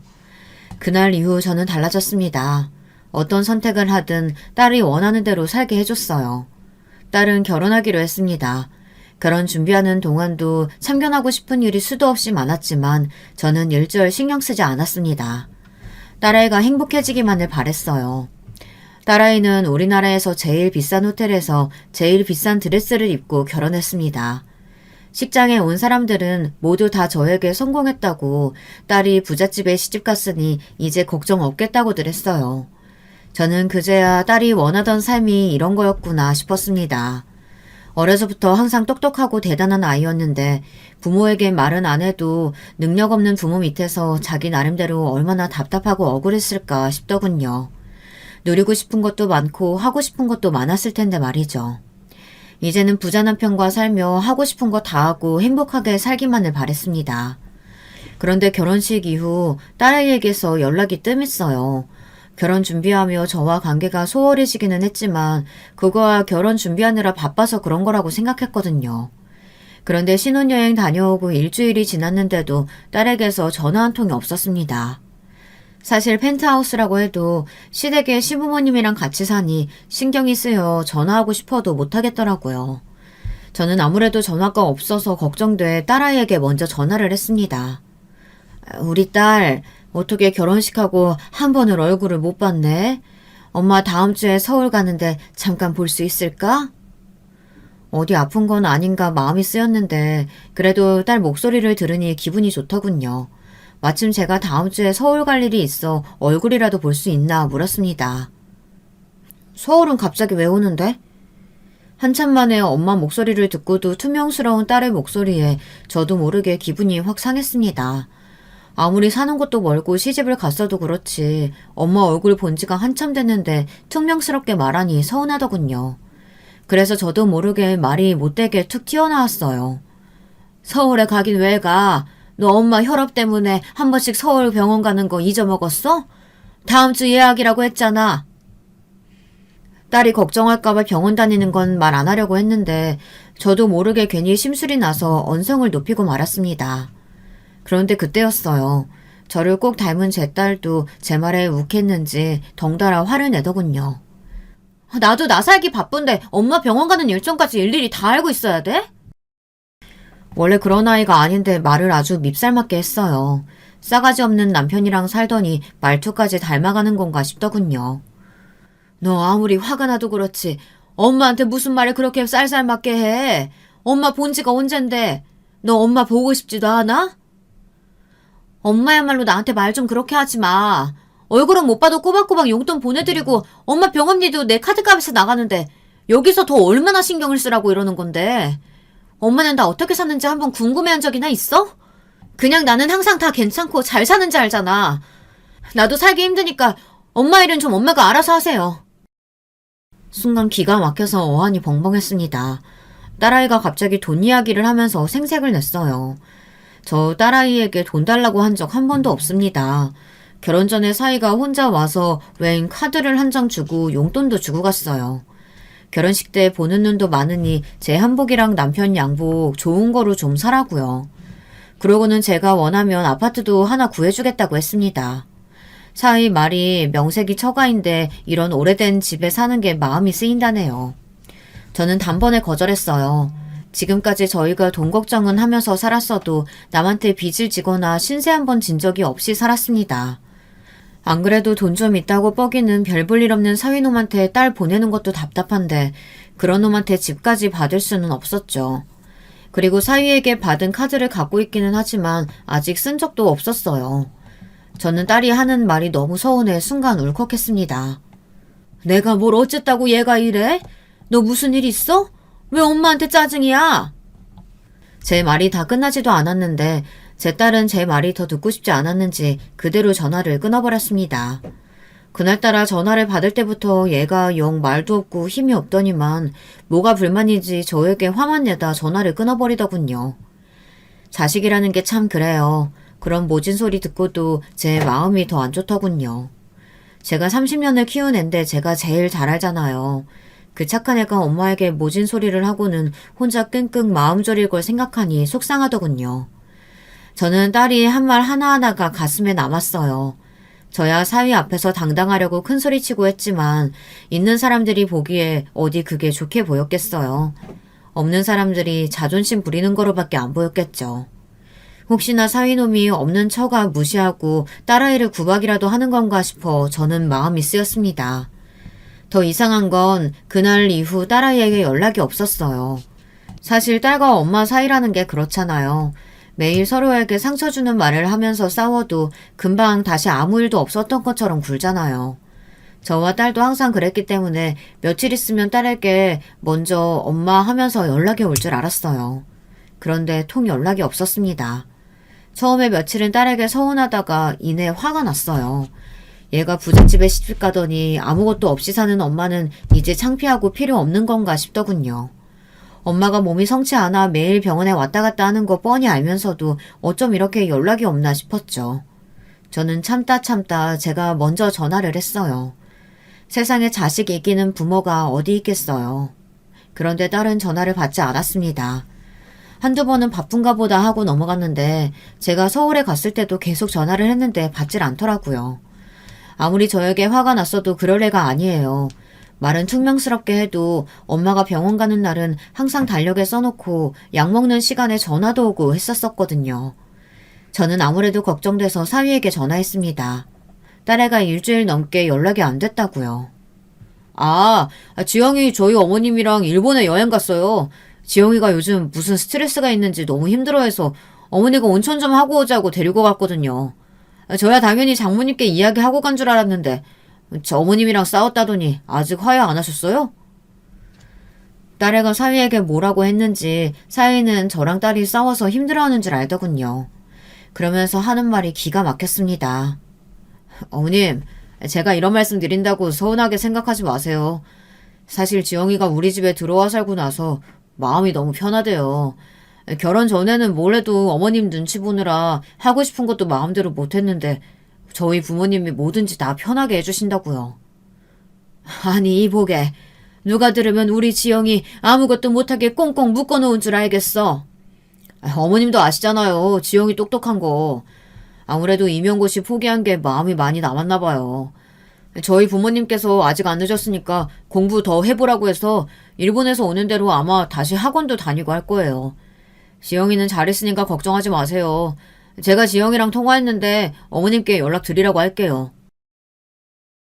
Speaker 1: 그날 이후 저는 달라졌습니다. 어떤 선택을 하든 딸이 원하는 대로 살게 해줬어요. 딸은 결혼하기로 했습니다. 결혼 준비하는 동안도 참견하고 싶은 일이 수도 없이 많았지만 저는 일절 신경 쓰지 않았습니다. 딸아이가 행복해지기만을 바랬어요. 딸아이는 우리나라에서 제일 비싼 호텔에서 제일 비싼 드레스를 입고 결혼했습니다. 식장에 온 사람들은 모두 다 저에게 성공했다고 딸이 부잣집에 시집갔으니 이제 걱정 없겠다고들 했어요. 저는 그제야 딸이 원하던 삶이 이런 거였구나 싶었습니다. 어려서부터 항상 똑똑하고 대단한 아이였는데 부모에게 말은 안 해도 능력 없는 부모 밑에서 자기 나름대로 얼마나 답답하고 억울했을까 싶더군요. 누리고 싶은 것도 많고 하고 싶은 것도 많았을 텐데 말이죠. 이제는 부자 남편과 살며 하고 싶은 거 다 하고 행복하게 살기만을 바랬습니다. 그런데 결혼식 이후 딸에게서 연락이 뜸했어요. 결혼 준비하며 저와 관계가 소홀해지기는 했지만 그거와 결혼 준비하느라 바빠서 그런 거라고 생각했거든요. 그런데 신혼여행 다녀오고 일주일이 지났는데도 딸에게서 전화 한 통이 없었습니다. 사실 펜트하우스라고 해도 시댁에 시부모님이랑 같이 사니 신경이 쓰여 전화하고 싶어도 못하겠더라고요. 저는 아무래도 전화가 없어서 걱정돼 딸아이에게 먼저 전화를 했습니다. 우리 딸 어떻게 결혼식하고 한 번을 얼굴을 못 봤네? 엄마 다음 주에 서울 가는데 잠깐 볼 수 있을까? 어디 아픈 건 아닌가 마음이 쓰였는데 그래도 딸 목소리를 들으니 기분이 좋더군요. 마침 제가 다음 주에 서울 갈 일이 있어 얼굴이라도 볼 수 있나 물었습니다. 서울은 갑자기 왜 오는데? 한참 만에 엄마 목소리를 듣고도 투명스러운 딸의 목소리에 저도 모르게 기분이 확 상했습니다. 아무리 사는 곳도 멀고 시집을 갔어도 그렇지 엄마 얼굴 본 지가 한참 됐는데 퉁명스럽게 말하니 서운하더군요. 그래서 저도 모르게 말이 못되게 툭 튀어나왔어요. 서울에 가긴 왜 가? 너 엄마 혈압 때문에 한 번씩 서울 병원 가는 거 잊어먹었어? 다음 주 예약이라고 했잖아. 딸이 걱정할까봐 병원 다니는 건 말 안 하려고 했는데 저도 모르게 괜히 심술이 나서 언성을 높이고 말았습니다. 그런데 그때였어요. 저를 꼭 닮은 제 딸도 제 말에 욱했는지 덩달아 화를 내더군요. 나도 나 살기 바쁜데 엄마 병원 가는 일정까지 일일이 다 알고 있어야 돼? 원래 그런 아이가 아닌데 말을 아주 밉살맞게 했어요. 싸가지 없는 남편이랑 살더니 말투까지 닮아가는 건가 싶더군요. 너 아무리 화가 나도 그렇지 엄마한테 무슨 말을 그렇게 쌀쌀맞게 해. 엄마 본 지가 언젠데. 너 엄마 보고 싶지도 않아? 엄마야말로 나한테 말 좀 그렇게 하지 마. 얼굴은 못 봐도 꼬박꼬박 용돈 보내드리고 엄마 병원비도 내 카드값에서 나가는데 여기서 더 얼마나 신경을 쓰라고 이러는 건데. 엄마는 나 어떻게 사는지 한번 궁금해한 적이나 있어? 그냥 나는 항상 다 괜찮고 잘 사는지 알잖아. 나도 살기 힘드니까 엄마 일은 좀 엄마가 알아서 하세요. 순간 기가 막혀서 어안이 벙벙했습니다. 딸아이가 갑자기 돈 이야기를 하면서 생색을 냈어요. 저 딸아이에게 돈 달라고 한 적 한 번도 없습니다. 결혼 전에 사이가 혼자 와서 웬 카드를 한 장 주고 용돈도 주고 갔어요. 결혼식 때 보는 눈도 많으니 제 한복이랑 남편 양복 좋은 거로 좀 사라고요. 그러고는 제가 원하면 아파트도 하나 구해주겠다고 했습니다. 사이 말이 명색이 처가인데 이런 오래된 집에 사는 게 마음이 쓰인다네요. 저는 단번에 거절했어요. 지금까지 저희가 돈 걱정은 하면서 살았어도 남한테 빚을 지거나 신세 한 번 진 적이 없이 살았습니다. 안 그래도 돈 좀 있다고 뻐기는 별 볼 일 없는 사위놈한테 딸 보내는 것도 답답한데 그런 놈한테 집까지 받을 수는 없었죠. 그리고 사위에게 받은 카드를 갖고 있기는 하지만 아직 쓴 적도 없었어요. 저는 딸이 하는 말이 너무 서운해 순간 울컥했습니다. 내가 뭘 어쨌다고 얘가 이래? 너 무슨 일 있어? 왜 엄마한테 짜증이야? 제 말이 다 끝나지도 않았는데 제 딸은 제 말이 더 듣고 싶지 않았는지 그대로 전화를 끊어버렸습니다. 그날따라 전화를 받을 때부터 얘가 영 말도 없고 힘이 없더니만 뭐가 불만인지 저에게 화만 내다 전화를 끊어버리더군요. 자식이라는 게 참 그래요. 그런 모진 소리 듣고도 제 마음이 더 안 좋더군요. 제가 30년을 키운 앤데 제가 제일 잘 알잖아요. 그 착한 애가 엄마에게 모진 소리를 하고는 혼자 끙끙 마음 졸일 걸 생각하니 속상하더군요. 저는 딸이 한 말 하나하나가 가슴에 남았어요. 저야 사위 앞에서 당당하려고 큰 소리치고 했지만 있는 사람들이 보기에 어디 그게 좋게 보였겠어요. 없는 사람들이 자존심 부리는 거로밖에 안 보였겠죠. 혹시나 사위놈이 없는 처가 무시하고 딸아이를 구박이라도 하는 건가 싶어 저는 마음이 쓰였습니다. 더 이상한 건 그날 이후 딸아이에게 연락이 없었어요. 사실 딸과 엄마 사이라는 게 그렇잖아요. 매일 서로에게 상처 주는 말을 하면서 싸워도 금방 다시 아무 일도 없었던 것처럼 굴잖아요. 저와 딸도 항상 그랬기 때문에 며칠 있으면 딸에게 먼저 엄마 하면서 연락이 올 줄 알았어요. 그런데 통 연락이 없었습니다. 처음에 며칠은 딸에게 서운하다가 이내 화가 났어요. 얘가 부잣집에 시집 가더니 아무것도 없이 사는 엄마는 이제 창피하고 필요 없는 건가 싶더군요. 엄마가 몸이 성치 않아 매일 병원에 왔다 갔다 하는 거 뻔히 알면서도 어쩜 이렇게 연락이 없나 싶었죠. 저는 참다 제가 먼저 전화를 했어요. 세상에 자식 이기는 부모가 어디 있겠어요. 그런데 딸은 전화를 받지 않았습니다. 한두 번은 바쁜가 보다 하고 넘어갔는데 제가 서울에 갔을 때도 계속 전화를 했는데 받질 않더라고요. 아무리 저에게 화가 났어도 그럴 애가 아니에요. 말은 퉁명스럽게 해도 엄마가 병원 가는 날은 항상 달력에 써놓고 약 먹는 시간에 전화도 오고 했었거든요. 저는 아무래도 걱정돼서 사위에게 전화했습니다. 딸애가 일주일 넘게 연락이 안 됐다고요. 지영이 저희 어머님이랑 일본에 여행 갔어요. 지영이가 요즘 무슨 스트레스가 있는지 너무 힘들어해서 어머니가 온천 좀 하고 오자고 데리고 갔거든요. 저야 당연히 장모님께 이야기하고 간 줄 알았는데 저 어머님이랑 싸웠다더니 아직 화해 안 하셨어요? 딸애가 사위에게 뭐라고 했는지 사위는 저랑 딸이 싸워서 힘들어하는 줄 알더군요. 그러면서 하는 말이 기가 막혔습니다. 어머님, 제가 이런 말씀 드린다고 서운하게 생각하지 마세요. 사실 지영이가 우리 집에 들어와 살고 나서 마음이 너무 편하대요. 결혼 전에는 뭘 해도 어머님 눈치 보느라 하고 싶은 것도 마음대로 못했는데 저희 부모님이 뭐든지 다 편하게 해주신다고요. 아니 이보게. 누가 들으면 우리 지영이 아무것도 못하게 꽁꽁 묶어놓은 줄 알겠어. 어머님도 아시잖아요. 지영이 똑똑한 거. 아무래도 임용고시 포기한 게 마음이 많이 남았나 봐요. 저희 부모님께서 아직 안 늦었으니까 공부 더 해보라고 해서 일본에서 오는 대로 아마 다시 학원도 다니고 할 거예요. 지영이는 잘했으니까 걱정하지 마세요. 제가 지영이랑 통화했는데 어머님께 연락드리라고 할게요.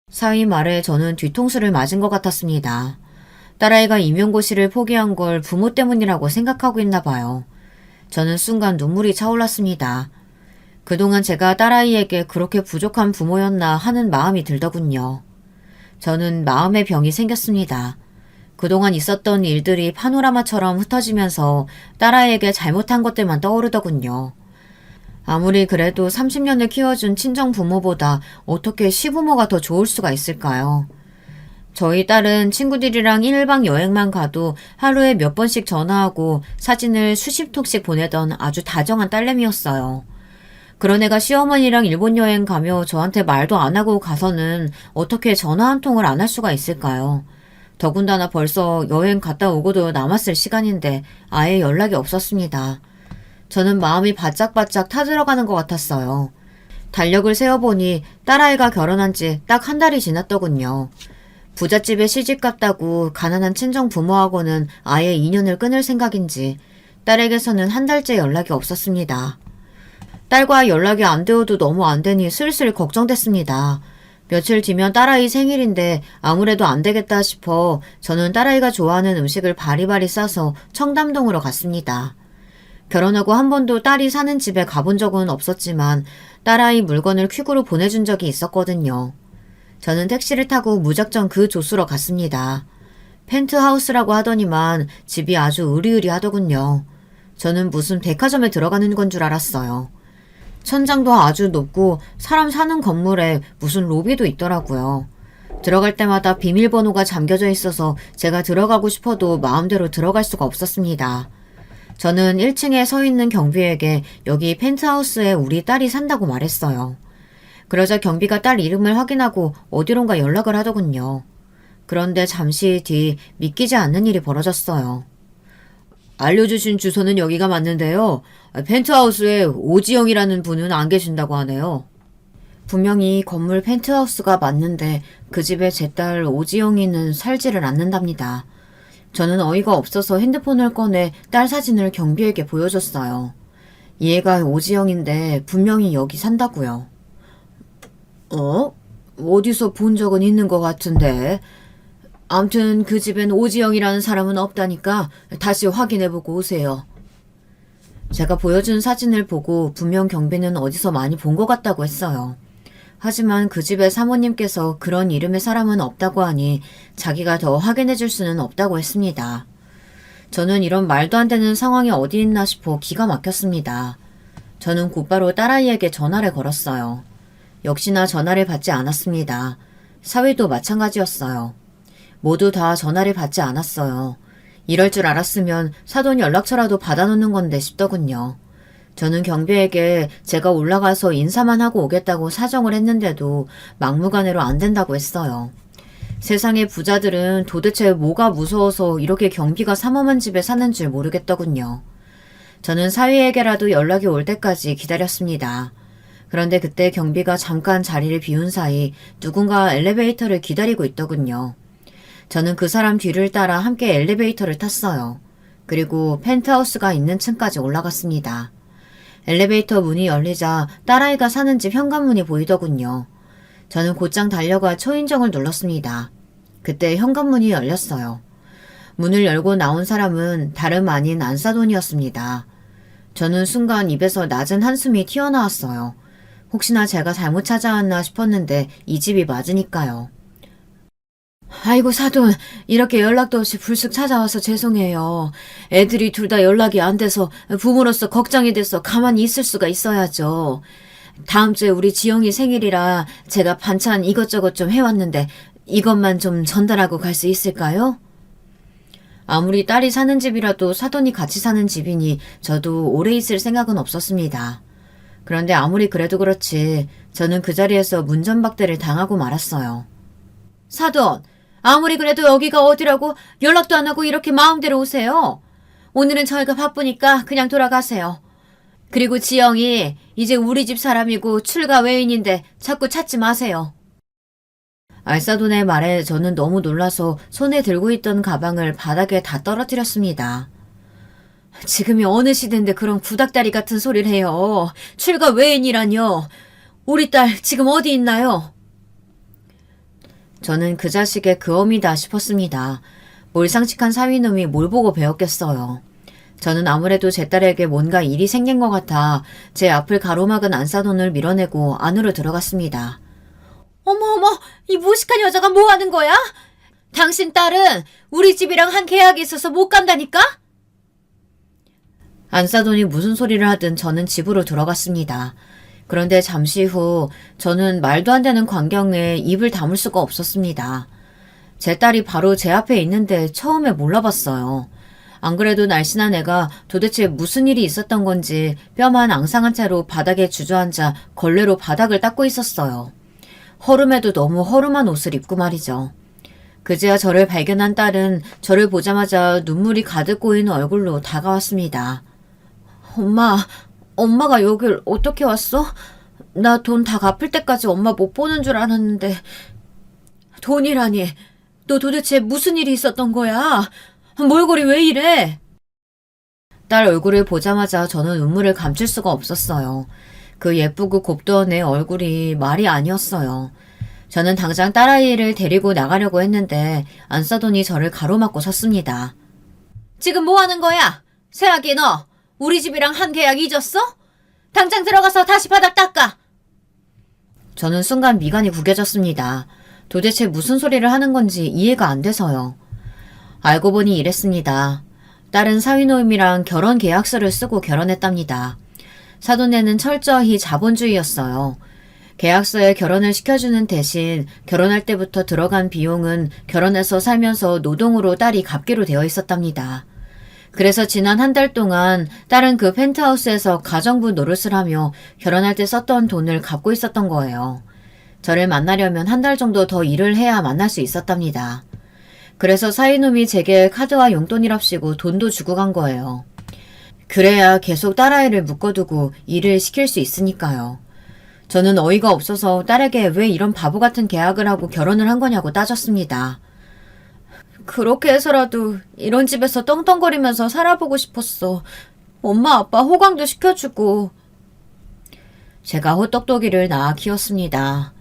Speaker 1: 사위 말에 저는 뒤통수를 맞은 것 같았습니다. 딸아이가 임용고시를 포기한 걸 부모 때문이라고 생각하고 있나 봐요. 저는 순간 눈물이 차올랐습니다. 그동안 제가 딸아이에게 그렇게 부족한 부모였나 하는 마음이 들더군요. 저는 마음의 병이 생겼습니다. 그동안 있었던 일들이 파노라마처럼 흩어지면서 딸아이에게 잘못한 것들만 떠오르더군요. 아무리 그래도 30년을 키워준 친정 부모보다 어떻게 시부모가 더 좋을 수가 있을까요? 저희 딸은 친구들이랑 1박 여행만 가도 하루에 몇 번씩 전화하고 사진을 수십 통씩 보내던 아주 다정한 딸내미였어요. 그런 애가 시어머니랑 일본 여행 가며 저한테 말도 안 하고 가서는 어떻게 전화 한 통을 안 할 수가 있을까요? 더군다나 벌써 여행 갔다 오고도 남았을 시간인데 아예 연락이 없었습니다. 저는 마음이 바짝바짝 타들어가는 것 같았어요. 달력을 세어보니 딸아이가 결혼한 지 딱 한 달이 지났더군요. 부잣집에 시집갔다고 가난한 친정 부모하고는 아예 인연을 끊을 생각인지 딸에게서는 한 달째 연락이 없었습니다. 딸과 연락이 안 되어도 너무 안 되니 슬슬 걱정됐습니다. 며칠 뒤면 딸아이 생일인데 아무래도 안 되겠다 싶어 저는 딸아이가 좋아하는 음식을 바리바리 싸서 청담동으로 갔습니다. 결혼하고 한 번도 딸이 사는 집에 가본 적은 없었지만 딸아이 물건을 퀵으로 보내준 적이 있었거든요. 저는 택시를 타고 무작정 그 조수로 갔습니다. 펜트하우스라고 하더니만 집이 아주 으리으리하더군요. 저는 무슨 백화점에 들어가는 건 줄 알았어요. 천장도 아주 높고 사람 사는 건물에 무슨 로비도 있더라고요. 들어갈 때마다 비밀번호가 잠겨져 있어서 제가 들어가고 싶어도 마음대로 들어갈 수가 없었습니다. 저는 1층에 서 있는 경비에게 여기 펜트하우스에 우리 딸이 산다고 말했어요. 그러자 경비가 딸 이름을 확인하고 어디론가 연락을 하더군요. 그런데 잠시 뒤 믿기지 않는 일이 벌어졌어요. 알려주신 주소는 여기가 맞는데요. 펜트하우스에 오지영이라는 분은 안 계신다고 하네요. 분명히 건물 펜트하우스가 맞는데 그 집에 제 딸 오지영이는 살지를 않는답니다. 저는 어이가 없어서 핸드폰을 꺼내 딸 사진을 경비에게 보여줬어요. 얘가 오지영인데 분명히 여기 산다고요. 어디서 본 적은 있는 것 같은데. 암튼 그 집엔 오지영이라는 사람은 없다니까 다시 확인해보고 오세요. 제가 보여준 사진을 보고 분명 경비는 어디서 많이 본 것 같다고 했어요. 하지만 그 집의 사모님께서 그런 이름의 사람은 없다고 하니 자기가 더 확인해줄 수는 없다고 했습니다. 저는 이런 말도 안 되는 상황이 어디 있나 싶어 기가 막혔습니다. 저는 곧바로 딸아이에게 전화를 걸었어요. 역시나 전화를 받지 않았습니다. 사위도 마찬가지였어요. 모두 다 전화를 받지 않았어요. 이럴 줄 알았으면 사돈 연락처라도 받아놓는 건데 싶더군요. 저는 경비에게 제가 올라가서 인사만 하고 오겠다고 사정을 했는데도 막무가내로 안 된다고 했어요. 세상의 부자들은 도대체 뭐가 무서워서 이렇게 경비가 삼엄한 집에 사는 줄 모르겠더군요. 저는 사위에게라도 연락이 올 때까지 기다렸습니다. 그런데 그때 경비가 잠깐 자리를 비운 사이 누군가 엘리베이터를 기다리고 있더군요. 저는 그 사람 뒤를 따라 함께 엘리베이터를 탔어요. 그리고 펜트하우스가 있는 층까지 올라갔습니다. 엘리베이터 문이 열리자 딸아이가 사는 집 현관문이 보이더군요. 저는 곧장 달려가 초인종을 눌렀습니다. 그때 현관문이 열렸어요. 문을 열고 나온 사람은 다름 아닌 안사돈이었습니다. 저는 순간 입에서 낮은 한숨이 튀어나왔어요. 혹시나 제가 잘못 찾아왔나 싶었는데 이 집이 맞으니까요. 아이고 사돈, 이렇게 연락도 없이 불쑥 찾아와서 죄송해요. 애들이 둘 다 연락이 안 돼서 부모로서 걱정이 돼서 가만히 있을 수가 있어야죠. 다음 주에 우리 지영이 생일이라 제가 반찬 이것저것 좀 해왔는데 이것만 좀 전달하고 갈 수 있을까요? 아무리 딸이 사는 집이라도 사돈이 같이 사는 집이니 저도 오래 있을 생각은 없었습니다. 그런데 아무리 그래도 그렇지 저는 그 자리에서 문전박대를 당하고 말았어요. 사돈, 아무리 그래도 여기가 어디라고 연락도 안 하고 이렇게 마음대로 오세요. 오늘은 저희가 바쁘니까 그냥 돌아가세요. 그리고 지영이 이제 우리 집 사람이고 출가 외인인데 자꾸 찾지 마세요. 알사돈의 말에 저는 너무 놀라서 손에 들고 있던 가방을 바닥에 다 떨어뜨렸습니다. 지금이 어느 시대인데 그런 구닥다리 같은 소리를 해요. 출가 외인이라뇨. 우리 딸 지금 어디 있나요? 저는 그 자식의 그 어미다 싶었습니다. 몰상식한 사위놈이 뭘 보고 배웠겠어요. 저는 아무래도 제 딸에게 뭔가 일이 생긴 것 같아 제 앞을 가로막은 안사돈을 밀어내고 안으로 들어갔습니다. 어머, 이 무식한 여자가 뭐 하는 거야? 당신 딸은 우리 집이랑 한 계약이 있어서 못 간다니까? 안사돈이 무슨 소리를 하든 저는 집으로 들어갔습니다. 그런데 잠시 후 저는 말도 안 되는 광경에 입을 다물 수가 없었습니다. 제 딸이 바로 제 앞에 있는데 처음에 몰라봤어요. 안 그래도 날씬한 애가 도대체 무슨 일이 있었던 건지 뼈만 앙상한 채로 바닥에 주저앉아 걸레로 바닥을 닦고 있었어요. 허름해도 너무 허름한 옷을 입고 말이죠. 그제야 저를 발견한 딸은 저를 보자마자 눈물이 가득 고이는 얼굴로 다가왔습니다. 엄마가 여길 어떻게 왔어? 나 돈 다 갚을 때까지 엄마 못 보는 줄 알았는데. 돈이라니, 너 도대체 무슨 일이 있었던 거야? 몰골이 왜 이래? 딸 얼굴을 보자마자 저는 눈물을 감출 수가 없었어요. 그 예쁘고 곱던 애 얼굴이 말이 아니었어요. 저는 당장 딸아이를 데리고 나가려고 했는데 안사돈이 저를 가로막고 섰습니다. 지금 뭐 하는 거야? 새아기 너 우리 집이랑 한 계약 잊었어? 당장 들어가서 다시 바닥 닦아. 저는 순간 미간이 구겨졌습니다. 도대체 무슨 소리를 하는 건지 이해가 안 돼서요. 알고 보니 이랬습니다. 딸은 사위노임이랑 결혼 계약서를 쓰고 결혼했답니다. 사돈네는 철저히 자본주의였어요. 계약서에 결혼을 시켜주는 대신 결혼할 때부터 들어간 비용은 결혼해서 살면서 노동으로 딸이 갚기로 되어 있었답니다. 그래서 지난 한 달 동안 딸은 그 펜트하우스에서 가정부 노릇을 하며 결혼할 때 썼던 돈을 갚고 있었던 거예요. 저를 만나려면 한 달 정도 더 일을 해야 만날 수 있었답니다. 그래서 사위놈이 제게 카드와 용돈이랍시고 돈도 주고 간 거예요. 그래야 계속 딸아이를 묶어두고 일을 시킬 수 있으니까요. 저는 어이가 없어서 딸에게 왜 이런 바보 같은 계약을 하고 결혼을 한 거냐고 따졌습니다. 그렇게 해서라도 이런 집에서 떵떵거리면서 살아보고 싶었어. 엄마 아빠 호강도 시켜주고. 제가 호떡도기를 낳아 키웠습니다.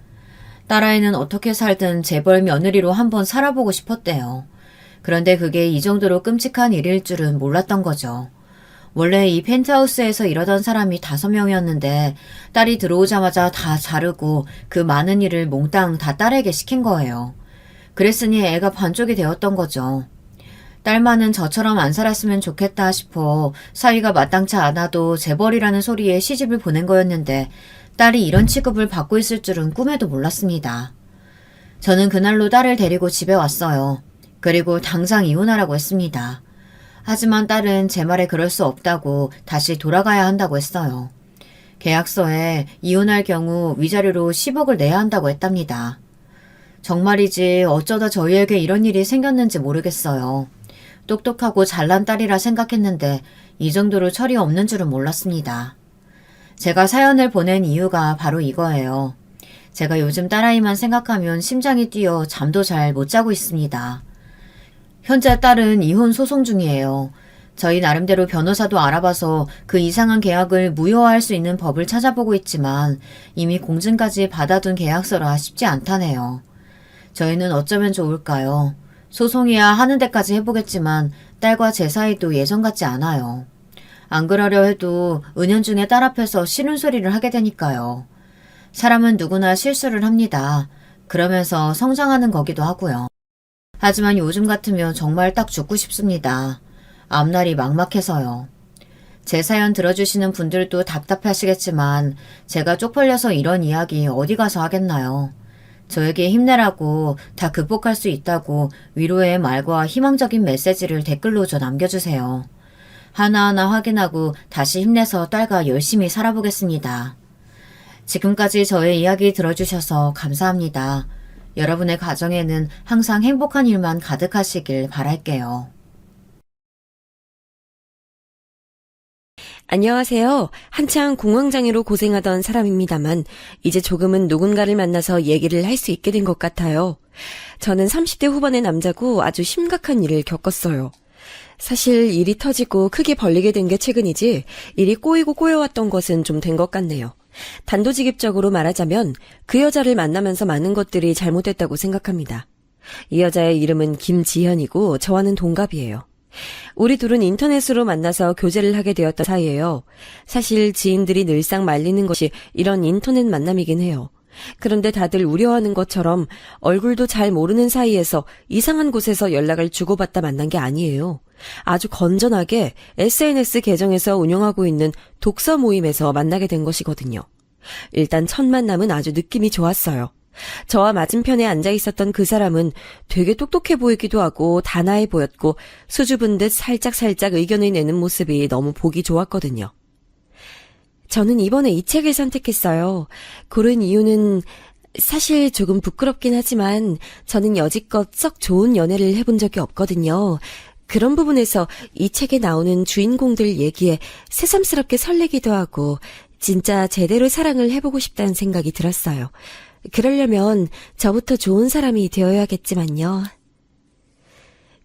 Speaker 1: 딸아이는 어떻게 살든 재벌 며느리로 한번 살아보고 싶었대요. 그런데 그게 이 정도로 끔찍한 일일 줄은 몰랐던 거죠. 원래 이 펜트하우스에서 일하던 사람이 5명이었는데 딸이 들어오자마자 다 자르고 그 많은 일을 몽땅 다 딸에게 시킨 거예요. 그랬으니 애가 반쪽이 되었던 거죠. 딸만은 저처럼 안 살았으면 좋겠다 싶어 사위가 마땅치 않아도 재벌이라는 소리에 시집을 보낸 거였는데 딸이 이런 취급을 받고 있을 줄은 꿈에도 몰랐습니다. 저는 그날로 딸을 데리고 집에 왔어요. 그리고 당장 이혼하라고 했습니다. 하지만 딸은 제 말에 그럴 수 없다고 다시 돌아가야 한다고 했어요. 계약서에 이혼할 경우 위자료로 10억을 내야 한다고 했답니다. 정말이지 어쩌다 저희에게 이런 일이 생겼는지 모르겠어요. 똑똑하고 잘난 딸이라 생각했는데 이 정도로 철이 없는 줄은 몰랐습니다. 제가 사연을 보낸 이유가 바로 이거예요. 제가 요즘 딸아이만 생각하면 심장이 뛰어 잠도 잘 못 자고 있습니다. 현재 딸은 이혼 소송 중이에요. 저희 나름대로 변호사도 알아봐서 그 이상한 계약을 무효화할 수 있는 법을 찾아보고 있지만 이미 공증까지 받아둔 계약서라 쉽지 않다네요. 저희는 어쩌면 좋을까요? 소송이야 하는 데까지 해보겠지만 딸과 제 사이도 예전 같지 않아요. 안 그러려 해도 은연중에 딸 앞에서 싫은 소리를 하게 되니까요. 사람은 누구나 실수를 합니다. 그러면서 성장하는 거기도 하고요. 하지만 요즘 같으면 정말 딱 죽고 싶습니다. 앞날이 막막해서요. 제 사연 들어주시는 분들도 답답하시겠지만 제가 쪽팔려서 이런 이야기 어디 가서 하겠나요? 저에게 힘내라고 다 극복할 수 있다고 위로의 말과 희망적인 메시지를 댓글로 저 남겨주세요. 하나하나 확인하고 다시 힘내서 딸과 열심히 살아보겠습니다. 지금까지 저의 이야기 들어주셔서 감사합니다. 여러분의 가정에는 항상 행복한 일만 가득하시길 바랄게요.
Speaker 2: 안녕하세요. 한창 공황장애로 고생하던 사람입니다만 이제 조금은 누군가를 만나서 얘기를 할 수 있게 된 것 같아요. 저는 30대 후반의 남자고 아주 심각한 일을 겪었어요. 사실 일이 터지고 크게 벌리게 된 게 최근이지 일이 꼬이고 꼬여왔던 것은 좀 된 것 같네요. 단도직입적으로 말하자면 그 여자를 만나면서 많은 것들이 잘못됐다고 생각합니다. 이 여자의 이름은 김지현이고 저와는 동갑이에요. 우리 둘은 인터넷으로 만나서 교제를 하게 되었던 사이예요. 사실 지인들이 늘상 말리는 것이 이런 인터넷 만남이긴 해요. 그런데 다들 우려하는 것처럼 얼굴도 잘 모르는 사이에서 이상한 곳에서 연락을 주고받다 만난 게 아니에요. 아주 건전하게 SNS 계정에서 운영하고 있는 독서 모임에서 만나게 된 것이거든요. 일단 첫 만남은 아주 느낌이 좋았어요. 저와 맞은편에 앉아 있었던 그 사람은 되게 똑똑해 보이기도 하고 단아해 보였고 수줍은 듯 살짝살짝 의견을 내는 모습이 너무 보기 좋았거든요. 저는 이번에 이 책을 선택했어요. 고른 이유는 사실 조금 부끄럽긴 하지만 저는 여지껏 썩 좋은 연애를 해본 적이 없거든요. 그런 부분에서 이 책에 나오는 주인공들 얘기에 새삼스럽게 설레기도 하고 진짜 제대로 사랑을 해보고 싶다는 생각이 들었어요. 그러려면 저부터 좋은 사람이 되어야겠지만요.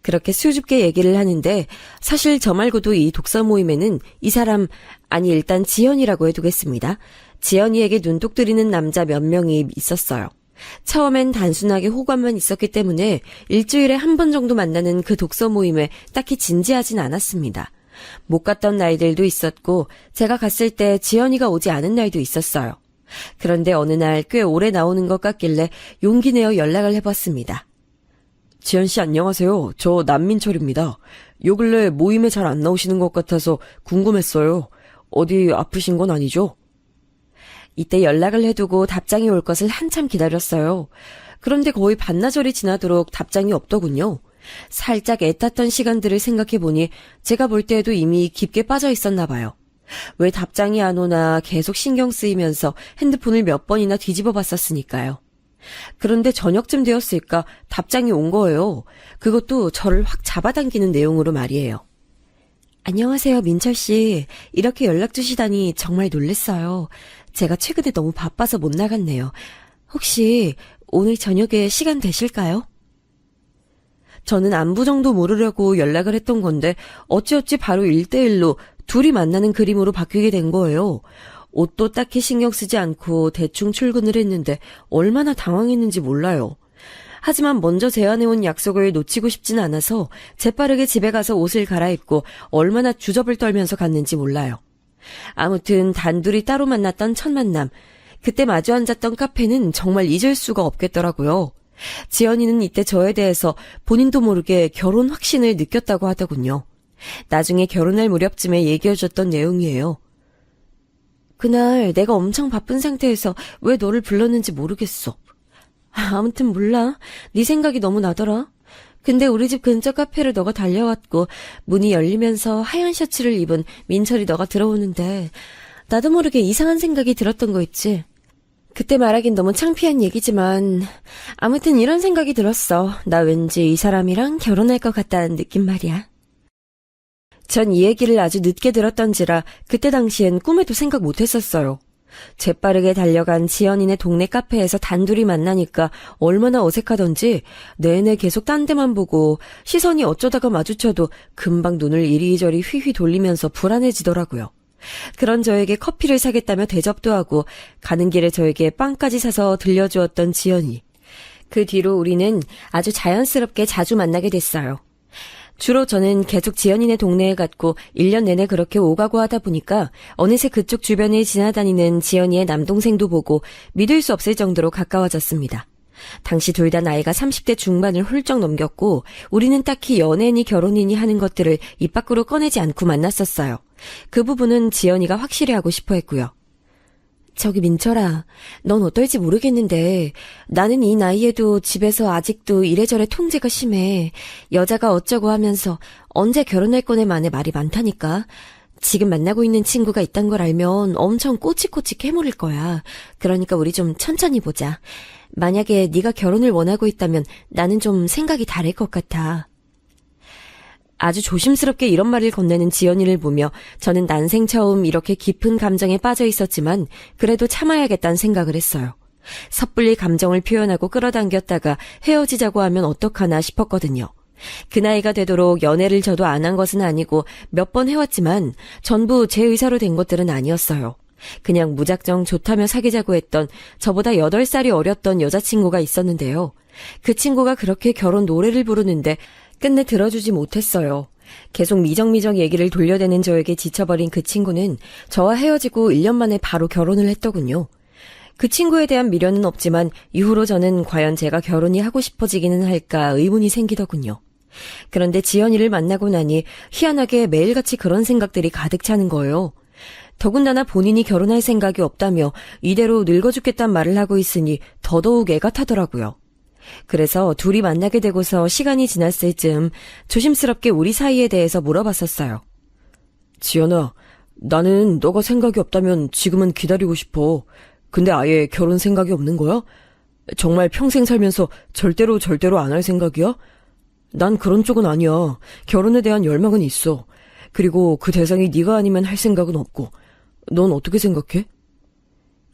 Speaker 2: 그렇게 수줍게 얘기를 하는데 사실 저 말고도 이 독서 모임에는 이 사람, 아니 일단 지연이라고 해두겠습니다. 지연이에게 눈독 들이는 남자 몇 명이 있었어요. 처음엔 단순하게 호감만 있었기 때문에 일주일에 한 번 정도 만나는 그 독서 모임에 딱히 진지하진 않았습니다. 못 갔던 날들도 있었고 제가 갔을 때 지연이가 오지 않은 날도 있었어요. 그런데 어느 날 꽤 오래 나오는 것 같길래 용기 내어 연락을 해봤습니다. 지연씨 안녕하세요. 저 남민철입니다. 요 근래 모임에 잘 안 나오시는 것 같아서 궁금했어요. 어디 아프신 건 아니죠? 이때 연락을 해두고 답장이 올 것을 한참 기다렸어요. 그런데 거의 반나절이 지나도록 답장이 없더군요. 살짝 애탔던 시간들을 생각해보니 제가 볼 때에도 이미 깊게 빠져 있었나 봐요. 왜 답장이 안 오나 계속 신경 쓰이면서 핸드폰을 몇 번이나 뒤집어 봤었으니까요. 그런데 저녁쯤 되었을까 답장이 온 거예요. 그것도 저를 확 잡아당기는 내용으로 말이에요. 안녕하세요, 민철씨. 이렇게 연락 주시다니 정말 놀랬어요. 제가 최근에 너무 바빠서 못 나갔네요. 혹시 오늘 저녁에 시간 되실까요? 저는 안부 정도 물으려고 연락을 했던 건데 어찌어찌 바로 1대1로 둘이 만나는 그림으로 바뀌게 된 거예요. 옷도 딱히 신경 쓰지 않고 대충 출근을 했는데 얼마나 당황했는지 몰라요. 하지만 먼저 제안해온 약속을 놓치고 싶진 않아서 재빠르게 집에 가서 옷을 갈아입고 얼마나 주접을 떨면서 갔는지 몰라요. 아무튼 단둘이 따로 만났던 첫 만남. 그때 마주 앉았던 카페는 정말 잊을 수가 없겠더라고요. 지연이는 이때 저에 대해서 본인도 모르게 결혼 확신을 느꼈다고 하더군요. 나중에 결혼할 무렵쯤에 얘기해줬던 내용이에요. 그날 내가 엄청 바쁜 상태에서 왜 너를 불렀는지 모르겠어. 아무튼 몰라. 네 생각이 너무 나더라. 근데 우리 집 근처 카페를 너가 달려왔고 문이 열리면서 하얀 셔츠를 입은 민철이 너가 들어오는데 나도 모르게 이상한 생각이 들었던 거 있지. 그때 말하긴 너무 창피한 얘기지만 아무튼 이런 생각이 들었어. 나 왠지 이 사람이랑 결혼할 것 같다는 느낌 말이야. 전 이 얘기를 아주 늦게 들었던지라 그때 당시엔 꿈에도 생각 못했었어요. 재빠르게 달려간 지연이네 동네 카페에서 단둘이 만나니까 얼마나 어색하던지 내내 계속 딴 데만 보고 시선이 어쩌다가 마주쳐도 금방 눈을 이리저리 휘휘 돌리면서 불안해지더라고요. 그런 저에게 커피를 사겠다며 대접도 하고 가는 길에 저에게 빵까지 사서 들려주었던 지연이. 그 뒤로 우리는 아주 자연스럽게 자주 만나게 됐어요. 주로 저는 계속 지연이네 동네에 갔고 1년 내내 그렇게 오가고 하다 보니까 어느새 그쪽 주변을 지나다니는 지연이의 남동생도 보고 믿을 수 없을 정도로 가까워졌습니다. 당시 둘 다 나이가 30대 중반을 훌쩍 넘겼고 우리는 딱히 연애니 결혼이니 하는 것들을 입 밖으로 꺼내지 않고 만났었어요. 그 부분은 지연이가 확실히 하고 싶어 했고요. 저기 민철아, 넌 어떨지 모르겠는데 나는 이 나이에도 집에서 아직도 이래저래 통제가 심해. 여자가 어쩌고 하면서 언제 결혼할 거네 만에 말이 많다니까. 지금 만나고 있는 친구가 있단 걸 알면 엄청 꼬치꼬치 캐물을 거야. 그러니까 우리 좀 천천히 보자. 만약에 네가 결혼을 원하고 있다면 나는 좀 생각이 다를 것 같아. 아주 조심스럽게 이런 말을 건네는 지연이를 보며 저는 난생 처음 이렇게 깊은 감정에 빠져 있었지만 그래도 참아야겠다는 생각을 했어요. 섣불리 감정을 표현하고 끌어당겼다가 헤어지자고 하면 어떡하나 싶었거든요. 그 나이가 되도록 연애를 저도 안 한 것은 아니고 몇 번 해왔지만 전부 제 의사로 된 것들은 아니었어요. 그냥 무작정 좋다며 사귀자고 했던 저보다 8살이 어렸던 여자친구가 있었는데요. 그 친구가 그렇게 결혼 노래를 부르는데 끝내 들어주지 못했어요. 계속 미적미적 얘기를 돌려대는 저에게 지쳐버린 그 친구는 저와 헤어지고 1년 만에 바로 결혼을 했더군요. 그 친구에 대한 미련은 없지만 이후로 저는 과연 제가 결혼이 하고 싶어지기는 할까 의문이 생기더군요. 그런데 지연이를 만나고 나니 희한하게 매일같이 그런 생각들이 가득 차는 거예요. 더군다나 본인이 결혼할 생각이 없다며 이대로 늙어 죽겠단 말을 하고 있으니 더더욱 애가 타더라고요. 그래서 둘이 만나게 되고서 시간이 지났을 즈음 조심스럽게 우리 사이에 대해서 물어봤었어요. 지연아, 나는 너가 생각이 없다면 지금은 기다리고 싶어. 근데 아예 결혼 생각이 없는 거야? 정말 평생 살면서 절대로 안 할 생각이야? 난 그런 쪽은 아니야. 결혼에 대한 열망은 있어. 그리고 그 대상이 네가 아니면 할 생각은 없고. 넌 어떻게 생각해?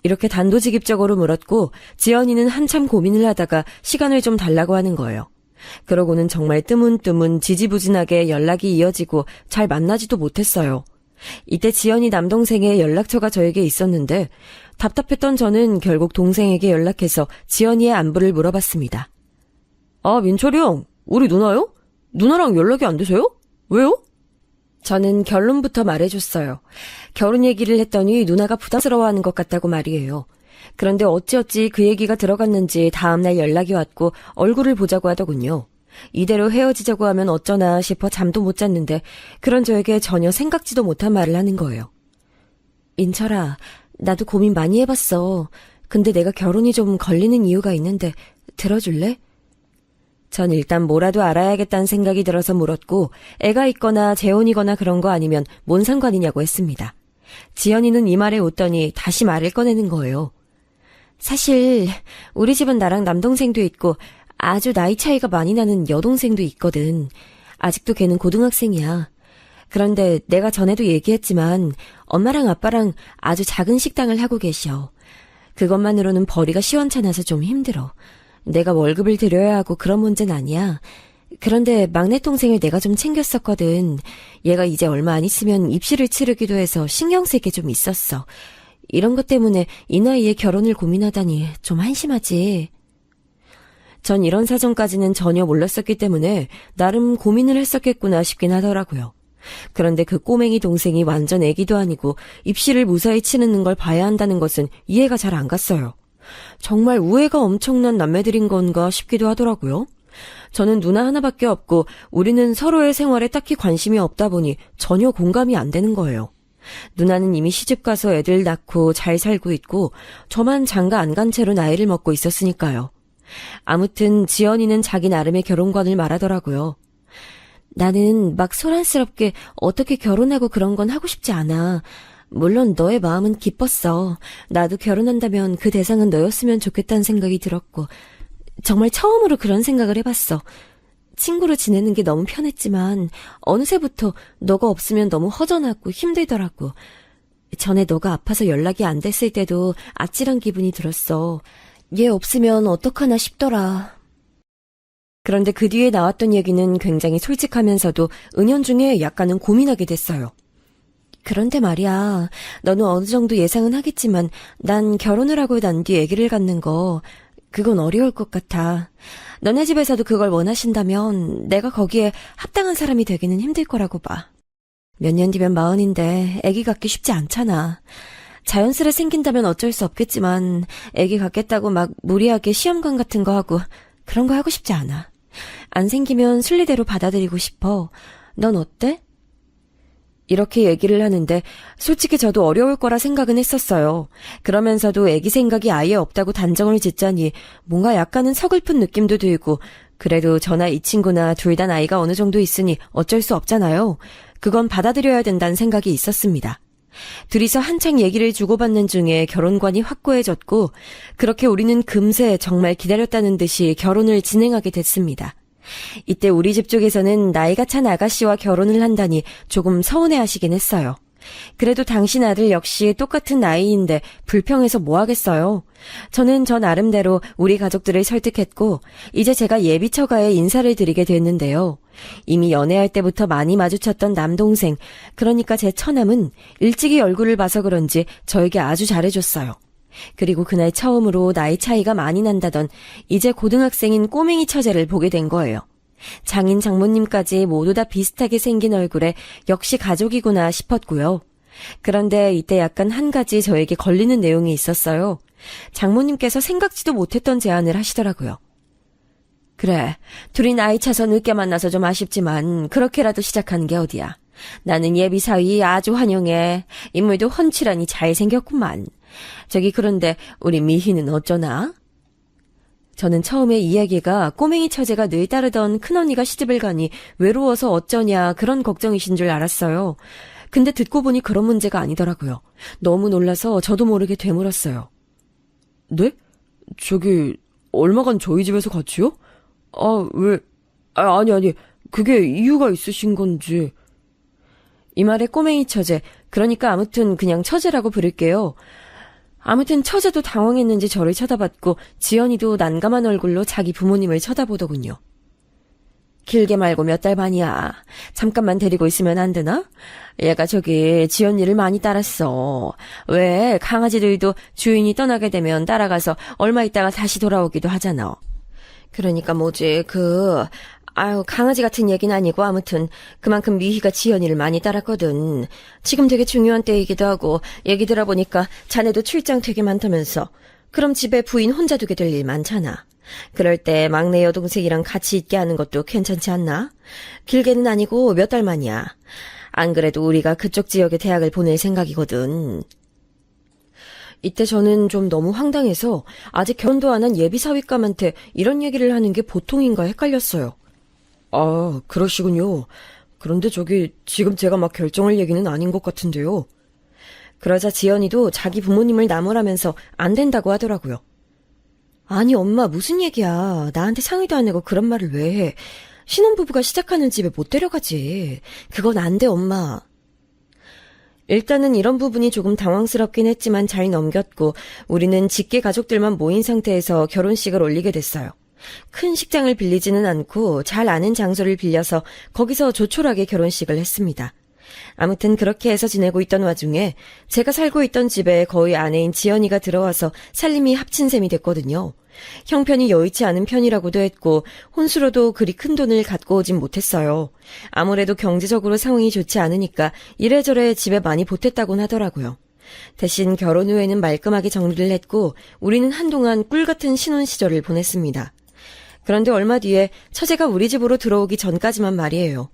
Speaker 2: 이렇게 단도직입적으로 물었고 지연이는 한참 고민을 하다가 시간을 좀 달라고 하는 거예요. 그러고는 정말 뜨문뜨문 지지부진하게 연락이 이어지고 잘 만나지도 못했어요. 이때 지연이 남동생의 연락처가 저에게 있었는데 답답했던 저는 결국 동생에게 연락해서 지연이의 안부를 물어봤습니다. 아, 민철이 형, 우리 누나요? 누나랑 연락이 안 되세요? 왜요? 저는 결론부터 말해줬어요. 결혼 얘기를 했더니 누나가 부담스러워하는 것 같다고 말이에요. 그런데 어찌어찌 그 얘기가 들어갔는지 다음날 연락이 왔고 얼굴을 보자고 하더군요. 이대로 헤어지자고 하면 어쩌나 싶어 잠도 못 잤는데 그런 저에게 전혀 생각지도 못한 말을 하는 거예요. 민철아, 나도 고민 많이 해봤어. 근데 내가 결혼이 좀 걸리는 이유가 있는데 들어줄래? 전 일단 뭐라도 알아야겠다는 생각이 들어서 물었고 애가 있거나 재혼이거나 그런 거 아니면 뭔 상관이냐고 했습니다. 지연이는 이 말에 웃더니 다시 말을 꺼내는 거예요. 사실 우리 집은 나랑 남동생도 있고 아주 나이 차이가 많이 나는 여동생도 있거든. 아직도 걔는 고등학생이야. 그런데 내가 전에도 얘기했지만 엄마랑 아빠랑 아주 작은 식당을 하고 계셔. 그것만으로는 벌이가 시원찮아서 좀 힘들어. 내가 월급을 드려야 하고 그런 문제는 아니야. 그런데 막내 동생을 내가 좀 챙겼었거든. 얘가 이제 얼마 안 있으면 입시를 치르기도 해서 신경 쓸 게 좀 있었어. 이런 것 때문에 이 나이에 결혼을 고민하다니 좀 한심하지. 전 이런 사정까지는 전혀 몰랐었기 때문에 나름 고민을 했었겠구나 싶긴 하더라고요. 그런데 그 꼬맹이 동생이 완전 애기도 아니고 입시를 무사히 치르는 걸 봐야 한다는 것은 이해가 잘 안 갔어요. 정말 우애가 엄청난 남매들인 건가 싶기도 하더라고요. 저는 누나 하나밖에 없고 우리는 서로의 생활에 딱히 관심이 없다 보니 전혀 공감이 안 되는 거예요. 누나는 이미 시집가서 애들 낳고 잘 살고 있고 저만 장가 안 간 채로 나이를 먹고 있었으니까요. 아무튼 지연이는 자기 나름의 결혼관을 말하더라고요. 나는 막 소란스럽게 어떻게 결혼하고 그런 건 하고 싶지 않아. 물론 너의 마음은 기뻤어. 나도 결혼한다면 그 대상은 너였으면 좋겠다는 생각이 들었고 정말 처음으로 그런 생각을 해봤어. 친구로 지내는 게 너무 편했지만 어느새부터 너가 없으면 너무 허전하고 힘들더라고. 전에 너가 아파서 연락이 안 됐을 때도 아찔한 기분이 들었어. 얘 없으면 어떡하나 싶더라. 그런데 그 뒤에 나왔던 얘기는 굉장히 솔직하면서도 은연중에 약간은 고민하게 됐어요. 그런데 말이야, 너는 어느 정도 예상은 하겠지만 난 결혼을 하고 난 뒤 아기를 갖는 거 그건 어려울 것 같아. 너네 집에서도 그걸 원하신다면 내가 거기에 합당한 사람이 되기는 힘들 거라고 봐. 몇 년 뒤면 40인데 아기 갖기 쉽지 않잖아. 자연스레 생긴다면 어쩔 수 없겠지만 아기 갖겠다고 막 무리하게 시험관 같은 거 하고 그런 거 하고 싶지 않아. 안 생기면 순리대로 받아들이고 싶어. 넌 어때? 이렇게 얘기를 하는데 솔직히 저도 어려울 거라 생각은 했었어요. 그러면서도 애기 생각이 아예 없다고 단정을 짓자니 뭔가 약간은 서글픈 느낌도 들고 그래도 저나 이 친구나 둘 다 나이가 어느 정도 있으니 어쩔 수 없잖아요. 그건 받아들여야 된다는 생각이 있었습니다. 둘이서 한창 얘기를 주고받는 중에 결혼관이 확고해졌고 그렇게 우리는 금세 정말 기다렸다는 듯이 결혼을 진행하게 됐습니다. 이때 우리 집 쪽에서는 나이가 찬 아가씨와 결혼을 한다니 조금 서운해하시긴 했어요. 그래도 당신 아들 역시 똑같은 나이인데 불평해서 뭐 하겠어요. 저는 저 나름대로 우리 가족들을 설득했고 이제 제가 예비 처가에 인사를 드리게 됐는데요. 이미 연애할 때부터 많이 마주쳤던 남동생, 그러니까 제 처남은 일찍이 얼굴을 봐서 그런지 저에게 아주 잘해줬어요. 그리고 그날 처음으로 나이 차이가 많이 난다던 이제 고등학생인 꼬맹이 처제를 보게 된 거예요. 장인 장모님까지 모두 다 비슷하게 생긴 얼굴에 역시 가족이구나 싶었고요. 그런데 이때 약간 한 가지 저에게 걸리는 내용이 있었어요. 장모님께서 생각지도 못했던 제안을 하시더라고요. 그래, 둘이 나이 차서 늦게 만나서 좀 아쉽지만 그렇게라도 시작하는 게 어디야. 나는 예비 사위 아주 환영해. 인물도 훤칠하니 잘생겼구만. 저기 그런데 우리 미희는 어쩌나? 저는 처음에 이야기가 꼬맹이 처제가 늘 따르던 큰언니가 시집을 가니 외로워서 어쩌냐 그런 걱정이신 줄 알았어요. 근데 듣고 보니 그런 문제가 아니더라고요. 너무 놀라서 저도 모르게 되물었어요. 네? 저기 얼마간 저희 집에서 같이요? 왜? 아니 그게 이유가 있으신 건지. 이 말에 꼬맹이 처제, 그러니까 아무튼 그냥 처제라고 부를게요. 아무튼 처제도 당황했는지 저를 쳐다봤고 지연이도 난감한 얼굴로 자기 부모님을 쳐다보더군요. 길게 말고 몇 달 반이야. 잠깐만 데리고 있으면 안 되나? 얘가 저기 지연이를 많이 따랐어. 왜 강아지들도 주인이 떠나게 되면 따라가서 얼마 있다가 다시 돌아오기도 하잖아. 그러니까 뭐지 강아지 같은 얘기는 아니고 아무튼 그만큼 미희가 지연이를 많이 따랐거든. 지금 되게 중요한 때이기도 하고 얘기 들어보니까 자네도 출장 되게 많다면서. 그럼 집에 부인 혼자 두게 될 일 많잖아. 그럴 때 막내 여동생이랑 같이 있게 하는 것도 괜찮지 않나? 길게는 아니고 몇 달 만이야. 안 그래도 우리가 그쪽 지역에 대학을 보낼 생각이거든. 이때 저는 좀 너무 황당해서 아직 결혼도 안 한 예비 사위감한테 이런 얘기를 하는 게 보통인가 헷갈렸어요. 그러시군요. 그런데 저기 지금 제가 막 결정할 얘기는 아닌 것 같은데요. 그러자 지연이도 자기 부모님을 나무라면서 안 된다고 하더라고요. 아니 엄마 무슨 얘기야. 나한테 상의도 안 하고 그런 말을 왜 해. 신혼부부가 시작하는 집에 못 데려가지. 그건 안 돼 엄마. 일단은 이런 부분이 조금 당황스럽긴 했지만 잘 넘겼고 우리는 직계 가족들만 모인 상태에서 결혼식을 올리게 됐어요. 큰 식장을 빌리지는 않고 잘 아는 장소를 빌려서 거기서 조촐하게 결혼식을 했습니다. 아무튼 그렇게 해서 지내고 있던 와중에 제가 살고 있던 집에 거의 아내인 지연이가 들어와서 살림이 합친 셈이 됐거든요. 형편이 여의치 않은 편이라고도 했고 혼수로도 그리 큰 돈을 갖고 오진 못했어요. 아무래도 경제적으로 상황이 좋지 않으니까 이래저래 집에 많이 보탰다곤 하더라고요. 대신 결혼 후에는 말끔하게 정리를 했고 우리는 한동안 꿀같은 신혼 시절을 보냈습니다. 그런데 얼마 뒤에 처제가 우리 집으로 들어오기 전까지만 말이에요.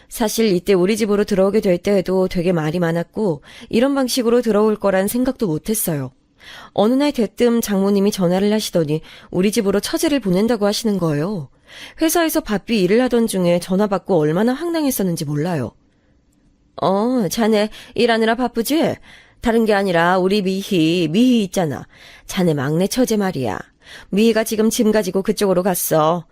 Speaker 2: 사실 이때 우리 집으로 들어오게 될 때에도 되게 말이 많았고 이런 방식으로 들어올 거란 생각도 못했어요. 어느 날 대뜸 장모님이 전화를 하시더니 우리 집으로 처제를 보낸다고 하시는 거예요. 회사에서 바삐 일을 하던 중에 전화 받고 얼마나 황당했었는지 몰라요. 자네 일하느라 바쁘지? 다른 게 아니라 우리 미희 있잖아. 자네 막내 처제 말이야. 미희가 지금 짐 가지고 그쪽으로 갔어.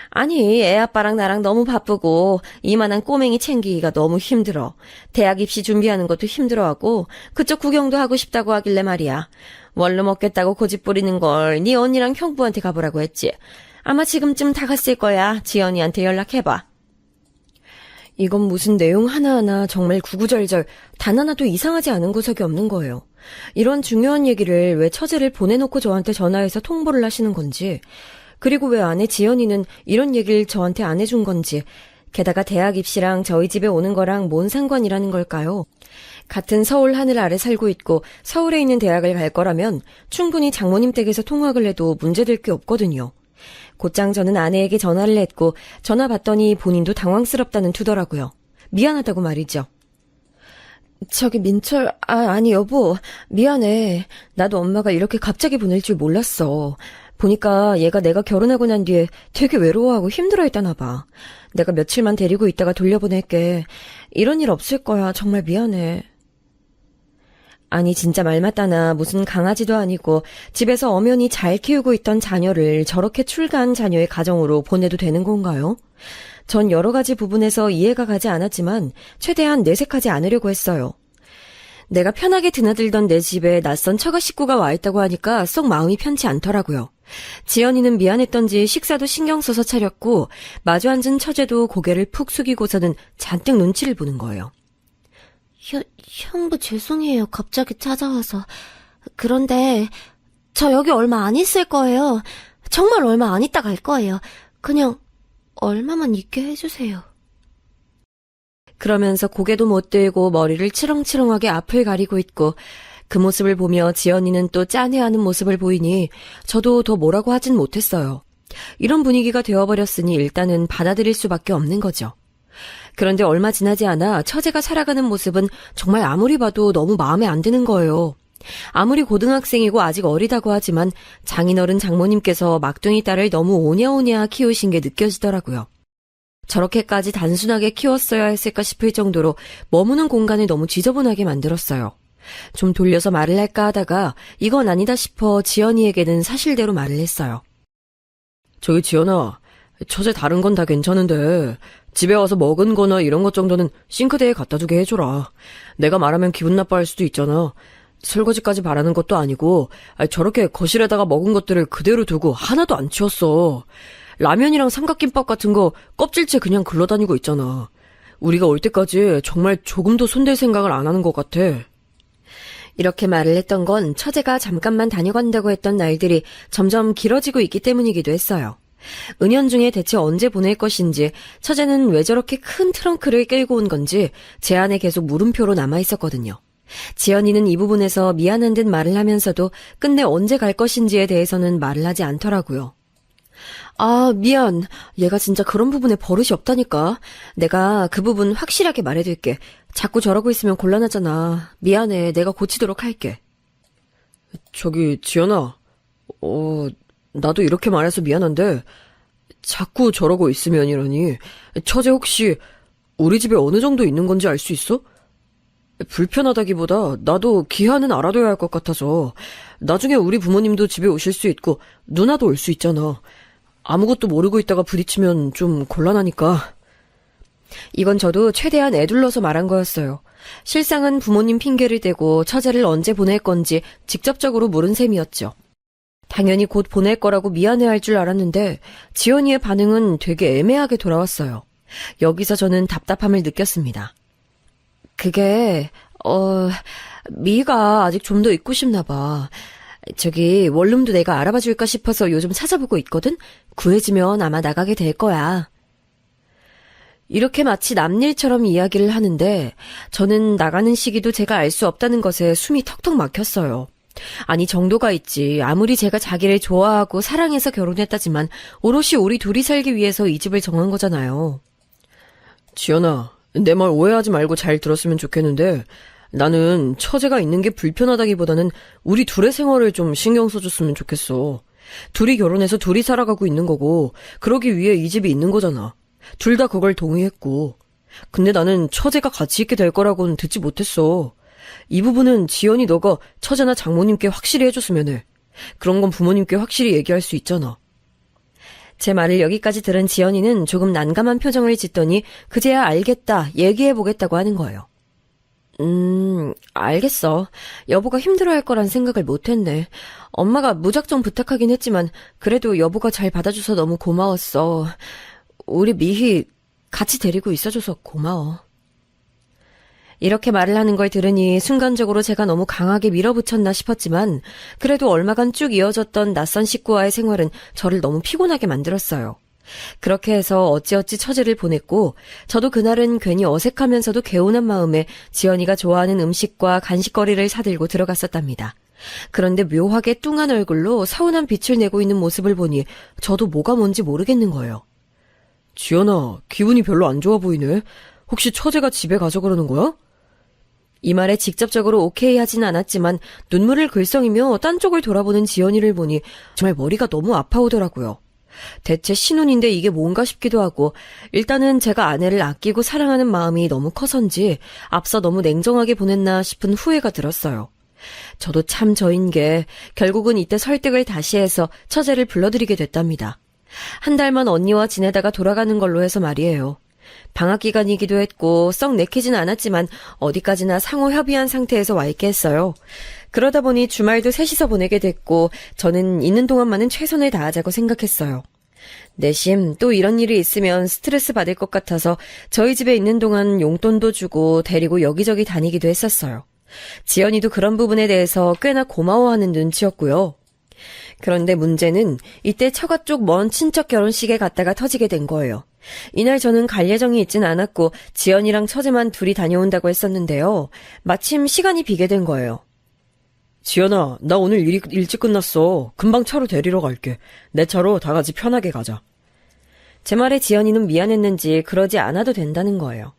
Speaker 2: 아니 애 아빠랑 나랑 너무 바쁘고 이만한 꼬맹이 챙기기가 너무 힘들어. 대학 입시 준비하는 것도 힘들어하고 그쪽 구경도 하고 싶다고 하길래 말이야. 원룸 얻겠다고 고집 부리는 걸 네 언니랑 형부한테 가보라고 했지. 아마 지금쯤 다 갔을 거야. 지연이한테 연락해봐. 이건 무슨 내용 하나하나 정말 구구절절 단 하나도 이상하지 않은 구석이 없는 거예요. 이런 중요한 얘기를 왜 처제를 보내놓고 저한테 전화해서 통보를 하시는 건지, 그리고 왜 아내 지연이는 이런 얘기를 저한테 안 해준 건지, 게다가 대학 입시랑 저희 집에 오는 거랑 뭔 상관이라는 걸까요? 같은 서울 하늘 아래 살고 있고 서울에 있는 대학을 갈 거라면 충분히 장모님 댁에서 통학을 해도 문제될 게 없거든요. 곧장 저는 아내에게 전화를 했고 전화 받더니 본인도 당황스럽다는 투더라고요. 미안하다고 말이죠. 저기 민철, 아니 여보, 미안해. 나도 엄마가 이렇게 갑자기 보낼 줄 몰랐어. 보니까 얘가 내가 결혼하고 난 뒤에 되게 외로워하고 힘들어했다나 봐. 내가 며칠만 데리고 있다가 돌려보낼게. 이런 일 없을 거야. 정말 미안해. 아니 진짜 말 맞다나 무슨 강아지도 아니고 집에서 엄연히 잘 키우고 있던 자녀를 저렇게 출가한 자녀의 가정으로 보내도 되는 건가요? 전 여러 가지 부분에서 이해가 가지 않았지만 최대한 내색하지 않으려고 했어요. 내가 편하게 드나들던 내 집에 낯선 처가 식구가 와 있다고 하니까 썩 마음이 편치 않더라고요. 지연이는 미안했던지 식사도 신경 써서 차렸고 마주 앉은 처제도 고개를 푹 숙이고서는 잔뜩 눈치를 보는 거예요.
Speaker 3: 형부 죄송해요. 갑자기 찾아와서. 그런데 저 여기 얼마 안 있을 거예요. 정말 얼마 안 있다 갈 거예요. 그냥 얼마만 있게 해주세요.
Speaker 2: 그러면서 고개도 못 들고 머리를 치렁치렁하게 앞을 가리고 있고 그 모습을 보며 지연이는 또 짠해하는 모습을 보이니 저도 더 뭐라고 하진 못했어요. 이런 분위기가 되어버렸으니 일단은 받아들일 수밖에 없는 거죠. 그런데 얼마 지나지 않아 처제가 살아가는 모습은 정말 아무리 봐도 너무 마음에 안 드는 거예요. 아무리 고등학생이고 아직 어리다고 하지만 장인어른 장모님께서 막둥이 딸을 너무 오냐오냐 키우신 게 느껴지더라고요. 저렇게까지 단순하게 키웠어야 했을까 싶을 정도로 머무는 공간을 너무 지저분하게 만들었어요. 좀 돌려서 말을 할까 하다가 이건 아니다 싶어 지연이에게는 사실대로 말을 했어요. 저기 지연아, 처제 다른 건 다 괜찮은데 집에 와서 먹은 거나 이런 것 정도는 싱크대에 갖다 두게 해줘라. 내가 말하면 기분 나빠할 수도 있잖아. 설거지까지 바라는 것도 아니고 저렇게 거실에다가 먹은 것들을 그대로 두고 하나도 안 치웠어. 라면이랑 삼각김밥 같은 거 껍질째 그냥 굴러다니고 있잖아. 우리가 올 때까지 정말 조금도 손댈 생각을 안 하는 것 같아. 이렇게 말을 했던 건 처제가 잠깐만 다녀간다고 했던 날들이 점점 길어지고 있기 때문이기도 했어요. 은연중에 대체 언제 보낼 것인지 처제는 왜 저렇게 큰 트렁크를 끌고 온 건지 제 안에 계속 물음표로 남아있었거든요. 지연이는 이 부분에서 미안한 듯 말을 하면서도 끝내 언제 갈 것인지에 대해서는 말을 하지 않더라고요. 아, 미안. 얘가 진짜 그런 부분에 버릇이 없다니까. 내가 그 부분 확실하게 말해둘게. 자꾸 저러고 있으면 곤란하잖아. 미안해. 내가 고치도록 할게. 저기 지연아. 나도 이렇게 말해서 미안한데 자꾸 저러고 있으면이라니. 처제 혹시 우리 집에 어느 정도 있는 건지 알 수 있어? 불편하다기보다 나도 기한은 알아둬야 할 것 같아서. 나중에 우리 부모님도 집에 오실 수 있고 누나도 올 수 있잖아. 아무것도 모르고 있다가 부딪히면 좀 곤란하니까. 이건 저도 최대한 애둘러서 말한 거였어요. 실상은 부모님 핑계를 대고 처제를 언제 보낼 건지 직접적으로 물은 셈이었죠. 당연히 곧 보낼 거라고 미안해할 줄 알았는데 지연이의 반응은 되게 애매하게 돌아왔어요. 여기서 저는 답답함을 느꼈습니다. 그게 미희가 아직 좀 더 있고 싶나 봐. 저기 원룸도 내가 알아봐 줄까 싶어서 요즘 찾아보고 있거든? 구해지면 아마 나가게 될 거야. 이렇게 마치 남일처럼 이야기를 하는데 저는 나가는 시기도 제가 알 수 없다는 것에 숨이 턱턱 막혔어요. 아니 정도가 있지. 아무리 제가 자기를 좋아하고 사랑해서 결혼했다지만 오롯이 우리 둘이 살기 위해서 이 집을 정한 거잖아요. 지연아, 내 말 오해하지 말고 잘 들었으면 좋겠는데 나는 처제가 있는 게 불편하다기보다는 우리 둘의 생활을 좀 신경 써줬으면 좋겠어. 둘이 결혼해서 둘이 살아가고 있는 거고 그러기 위해 이 집이 있는 거잖아. 둘 다 그걸 동의했고. 근데 나는 처제가 같이 있게 될 거라고는 듣지 못했어. 이 부분은 지연이 너가 처제나 장모님께 확실히 해줬으면 해. 그런 건 부모님께 확실히 얘기할 수 있잖아. 제 말을 여기까지 들은 지연이는 조금 난감한 표정을 짓더니 그제야 알겠다, 얘기해보겠다고 하는 거예요. 알겠어. 여보가 힘들어할 거란 생각을 못했네. 엄마가 무작정 부탁하긴 했지만 그래도 여보가 잘 받아줘서 너무 고마웠어. 우리 미희 같이 데리고 있어줘서 고마워. 이렇게 말을 하는 걸 들으니 순간적으로 제가 너무 강하게 밀어붙였나 싶었지만 그래도 얼마간 쭉 이어졌던 낯선 식구와의 생활은 저를 너무 피곤하게 만들었어요. 그렇게 해서 어찌어찌 처제를 보냈고 저도 그날은 괜히 어색하면서도 개운한 마음에 지연이가 좋아하는 음식과 간식거리를 사들고 들어갔었답니다. 그런데 묘하게 뚱한 얼굴로 서운한 빛을 내고 있는 모습을 보니 저도 뭐가 뭔지 모르겠는 거예요. 지연아, 기분이 별로 안 좋아 보이네. 혹시 처제가 집에 가서 그러는 거야? 이 말에 직접적으로 오케이 하진 않았지만 눈물을 글썽이며 딴 쪽을 돌아보는 지연이를 보니 정말 머리가 너무 아파오더라고요. 대체 신혼인데 이게 뭔가 싶기도 하고 일단은 제가 아내를 아끼고 사랑하는 마음이 너무 커서인지 앞서 너무 냉정하게 보냈나 싶은 후회가 들었어요. 저도 참 저인 게 결국은 이때 설득을 다시 해서 처제를 불러들이게 됐답니다. 한 달만 언니와 지내다가 돌아가는 걸로 해서 말이에요. 방학 기간이기도 했고 썩 내키진 않았지만 어디까지나 상호 협의한 상태에서 와 있게 했어요. 그러다 보니 주말도 셋이서 보내게 됐고 저는 있는 동안만은 최선을 다하자고 생각했어요. 내심 또 이런 일이 있으면 스트레스 받을 것 같아서 저희 집에 있는 동안 용돈도 주고 데리고 여기저기 다니기도 했었어요. 지연이도 그런 부분에 대해서 꽤나 고마워하는 눈치였고요. 그런데 문제는 이때 처가 쪽 먼 친척 결혼식에 갔다가 터지게 된 거예요. 이날 저는 갈 예정이 있진 않았고 지연이랑 처제만 둘이 다녀온다고 했었는데요. 마침 시간이 비게 된 거예요. 지연아, 나 오늘 일이 일찍 끝났어. 금방 차로 데리러 갈게. 내 차로 다 같이 편하게 가자. 제 말에 지연이는 미안했는지 그러지 않아도 된다는 거예요.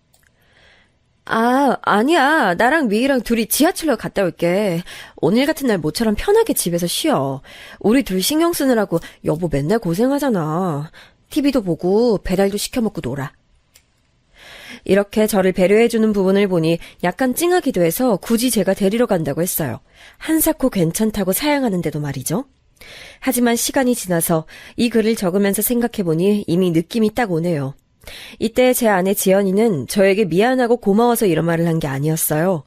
Speaker 2: 아니야. 나랑 미희랑 둘이 지하철로 갔다 올게. 오늘 같은 날 모처럼 편하게 집에서 쉬어. 우리 둘 신경 쓰느라고 여보 맨날 고생하잖아. TV도 보고 배달도 시켜 먹고 놀아. 이렇게 저를 배려해주는 부분을 보니 약간 찡하기도 해서 굳이 제가 데리러 간다고 했어요. 한사코 괜찮다고 사양하는데도 말이죠. 하지만 시간이 지나서 이 글을 적으면서 생각해보니 이미 느낌이 딱 오네요. 이때 제 아내 지연이는 저에게 미안하고 고마워서 이런 말을 한 게 아니었어요.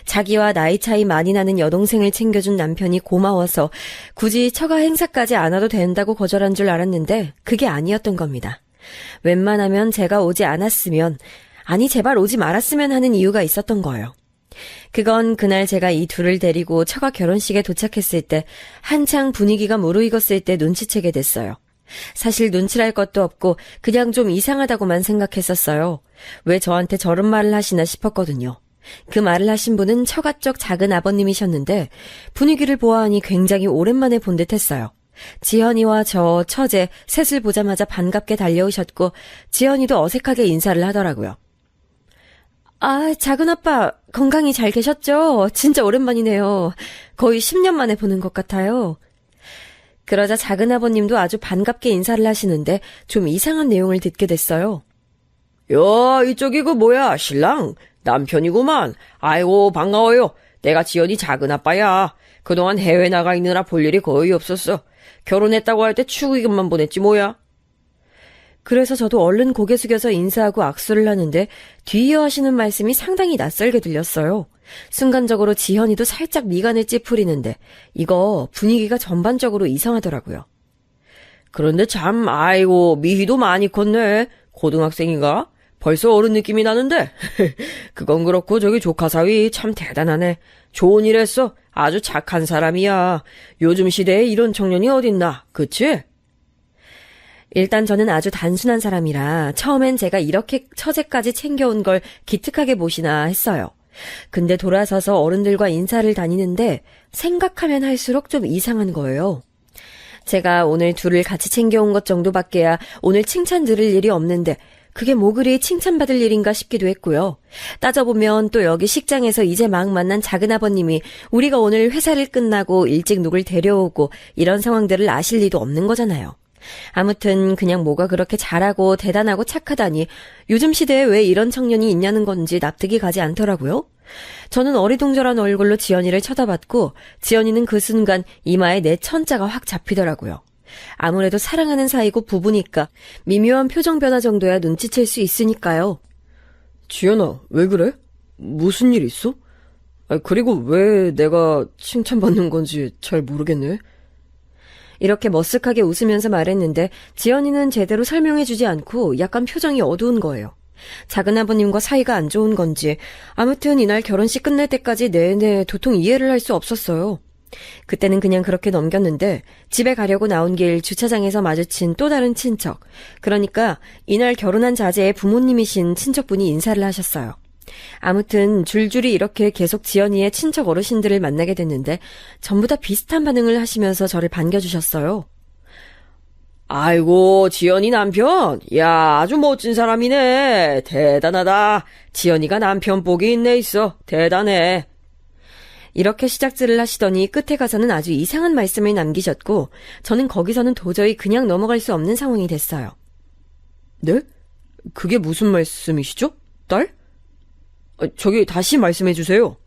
Speaker 2: 자기와 나이 차이 많이 나는 여동생을 챙겨준 남편이 고마워서 굳이 처가 행사까지 안 와도 된다고 거절한 줄 알았는데 그게 아니었던 겁니다. 웬만하면 제가 오지 않았으면, 아니 제발 오지 말았으면 하는 이유가 있었던 거예요. 그건 그날 제가 이 둘을 데리고 처가 결혼식에 도착했을 때 한창 분위기가 무르익었을 때 눈치채게 됐어요. 사실 눈치랄 것도 없고 그냥 좀 이상하다고만 생각했었어요. 왜 저한테 저런 말을 하시나 싶었거든요. 그 말을 하신 분은 처가 쪽 작은 아버님이셨는데 분위기를 보아하니 굉장히 오랜만에 본 듯했어요. 지연이와 저, 처제, 셋을 보자마자 반갑게 달려오셨고 지연이도 어색하게 인사를 하더라고요. 작은 아빠 건강히 잘 계셨죠? 진짜 오랜만이네요. 거의 10년 만에 보는 것 같아요. 그러자 작은 아버님도 아주 반갑게 인사를 하시는데 좀 이상한 내용을 듣게 됐어요. 야, 이쪽이고 뭐야, 신랑? 남편이구만. 아이고, 반가워요. 내가 지연이 작은 아빠야. 그동안 해외 나가 있느라 볼 일이 거의 없었어. 결혼했다고 할 때 축의금만 보냈지 뭐야. 그래서 저도 얼른 고개 숙여서 인사하고 악수를 하는데 뒤이어 하시는 말씀이 상당히 낯설게 들렸어요. 순간적으로 지현이도 살짝 미간을 찌푸리는데 이거 분위기가 전반적으로 이상하더라고요. 그런데 참 아이고 미희도 많이 컸네. 고등학생인가? 벌써 어른 느낌이 나는데. 그건 그렇고 저기 조카 사위 참 대단하네. 좋은 일 했어. 아주 착한 사람이야. 요즘 시대에 이런 청년이 어딨나. 그치? 일단 저는 아주 단순한 사람이라 처음엔 제가 이렇게 처제까지 챙겨온 걸 기특하게 보시나 했어요. 근데 돌아서서 어른들과 인사를 다니는데 생각하면 할수록 좀 이상한 거예요. 제가 오늘 둘을 같이 챙겨온 것 정도밖에야 오늘 칭찬 들을 일이 없는데 그게 뭐 그리 칭찬받을 일인가 싶기도 했고요. 따져보면 또 여기 식장에서 이제 막 만난 작은아버님이 우리가 오늘 회사를 끝나고 일찍 누굴 데려오고 이런 상황들을 아실 리도 없는 거잖아요. 아무튼 그냥 뭐가 그렇게 잘하고 대단하고 착하다니 요즘 시대에 왜 이런 청년이 있냐는 건지 납득이 가지 않더라고요. 저는 어리둥절한 얼굴로 지연이를 쳐다봤고 지연이는 그 순간 이마에 내 천자가 확 잡히더라고요. 아무래도 사랑하는 사이고 부부니까 미묘한 표정 변화 정도야 눈치챌 수 있으니까요. 지연아, 왜 그래? 무슨 일 있어? 그리고 왜 내가 칭찬받는 건지 잘 모르겠네. 이렇게 머쓱하게 웃으면서 말했는데 지연이는 제대로 설명해주지 않고 약간 표정이 어두운 거예요. 작은아버님과 사이가 안 좋은 건지 아무튼 이날 결혼식 끝날 때까지 내내 도통 이해를 할 수 없었어요. 그때는 그냥 그렇게 넘겼는데 집에 가려고 나온 길 주차장에서 마주친 또 다른 친척, 그러니까 이날 결혼한 자제의 부모님이신 친척분이 인사를 하셨어요. 아무튼 줄줄이 이렇게 계속 지연이의 친척 어르신들을 만나게 됐는데 전부 다 비슷한 반응을 하시면서 저를 반겨주셨어요. 아이고, 지연이 남편? 야, 아주 멋진 사람이네. 대단하다. 지연이가 남편 복이 있네 있어. 대단해. 이렇게 시작질을 하시더니 끝에 가서는 아주 이상한 말씀을 남기셨고 저는 거기서는 도저히 그냥 넘어갈 수 없는 상황이 됐어요. 네? 그게 무슨 말씀이시죠? 딸? 저기 다시 말씀해 주세요.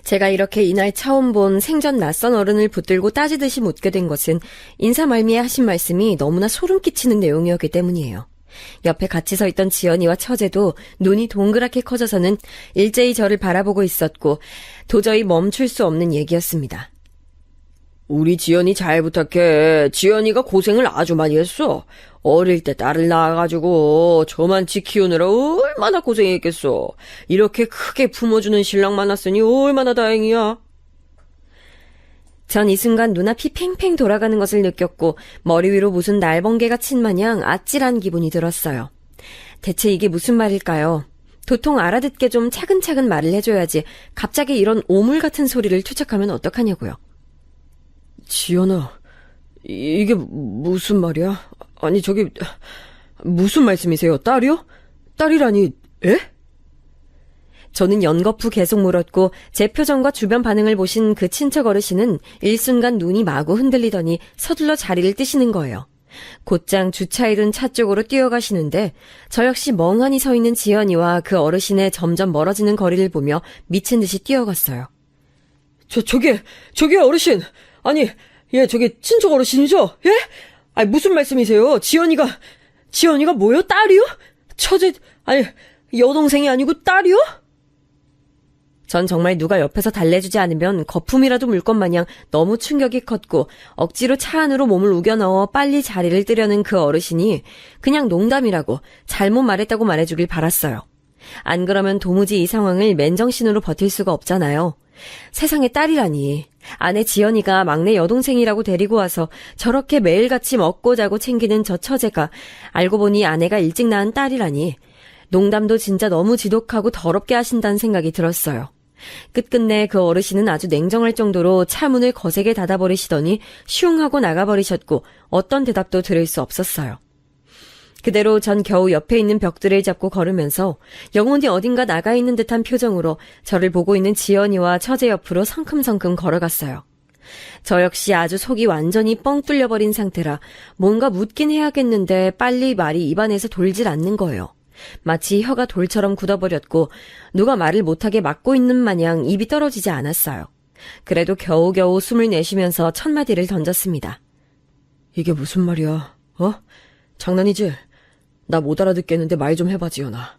Speaker 2: 제가 이렇게 이날 처음 본 생전 낯선 어른을 붙들고 따지듯이 묻게 된 것은 인사말미에 하신 말씀이 너무나 소름 끼치는 내용이었기 때문이에요. 옆에 같이 서 있던 지연이와 처제도 눈이 동그랗게 커져서는 일제히 저를 바라보고 있었고 도저히 멈출 수 없는 얘기였습니다. 우리 지연이 잘 부탁해. 지연이가 고생을 아주 많이 했어. 어릴 때 딸을 낳아가지고 저만치 키우느라 얼마나 고생했겠어. 이렇게 크게 품어주는 신랑 만났으니 얼마나 다행이야. 전 이 순간 눈앞이 팽팽 돌아가는 것을 느꼈고 머리 위로 무슨 날번개가 친 마냥 아찔한 기분이 들었어요. 대체 이게 무슨 말일까요? 도통 알아듣게 좀 차근차근 말을 해줘야지 갑자기 이런 오물 같은 소리를 투척하면 어떡하냐고요. 지연아, 이게 무슨 말이야? 아니 저기 무슨 말씀이세요? 딸이요? 딸이라니, 에? 저는 연거푸 계속 물었고 제 표정과 주변 반응을 보신 그 친척 어르신은 일순간 눈이 마구 흔들리더니 서둘러 자리를 뜨시는 거예요. 곧장 주차에 둔 차 쪽으로 뛰어가시는데 저 역시 멍하니 서 있는 지연이와 그 어르신의 점점 멀어지는 거리를 보며 미친 듯이 뛰어갔어요. 저기 어르신! 아니, 예, 저기 친척 어르신이죠? 예? 아니 무슨 말씀이세요? 지연이가 뭐요? 딸이요? 처제, 아니 여동생이 아니고 딸이요? 전 정말 누가 옆에서 달래주지 않으면 거품이라도 물 것 마냥 너무 충격이 컸고 억지로 차 안으로 몸을 우겨 넣어 빨리 자리를 뜨려는 그 어르신이 그냥 농담이라고 잘못 말했다고 말해주길 바랐어요. 안 그러면 도무지 이 상황을 맨정신으로 버틸 수가 없잖아요. 세상에 딸이라니. 아내 지연이가 막내 여동생이라고 데리고 와서 저렇게 매일같이 먹고 자고 챙기는 저 처제가 알고 보니 아내가 일찍 낳은 딸이라니. 농담도 진짜 너무 지독하고 더럽게 하신다는 생각이 들었어요. 끝끝내 그 어르신은 아주 냉정할 정도로 차 문을 거세게 닫아버리시더니 슝 하고 나가버리셨고 어떤 대답도 들을 수 없었어요. 그대로 전 겨우 옆에 있는 벽들을 잡고 걸으면서 영혼이 어딘가 나가 있는 듯한 표정으로 저를 보고 있는 지연이와 처제 옆으로 성큼성큼 걸어갔어요. 저 역시 아주 속이 완전히 뻥 뚫려버린 상태라 뭔가 묻긴 해야겠는데 빨리 말이 입안에서 돌질 않는 거예요. 마치 혀가 돌처럼 굳어버렸고 누가 말을 못하게 막고 있는 마냥 입이 떨어지지 않았어요. 그래도 겨우겨우 숨을 내쉬면서 첫 마디를 던졌습니다. 이게 무슨 말이야? 어? 장난이지? 나 못 알아듣겠는데 말 좀 해봐, 지연아.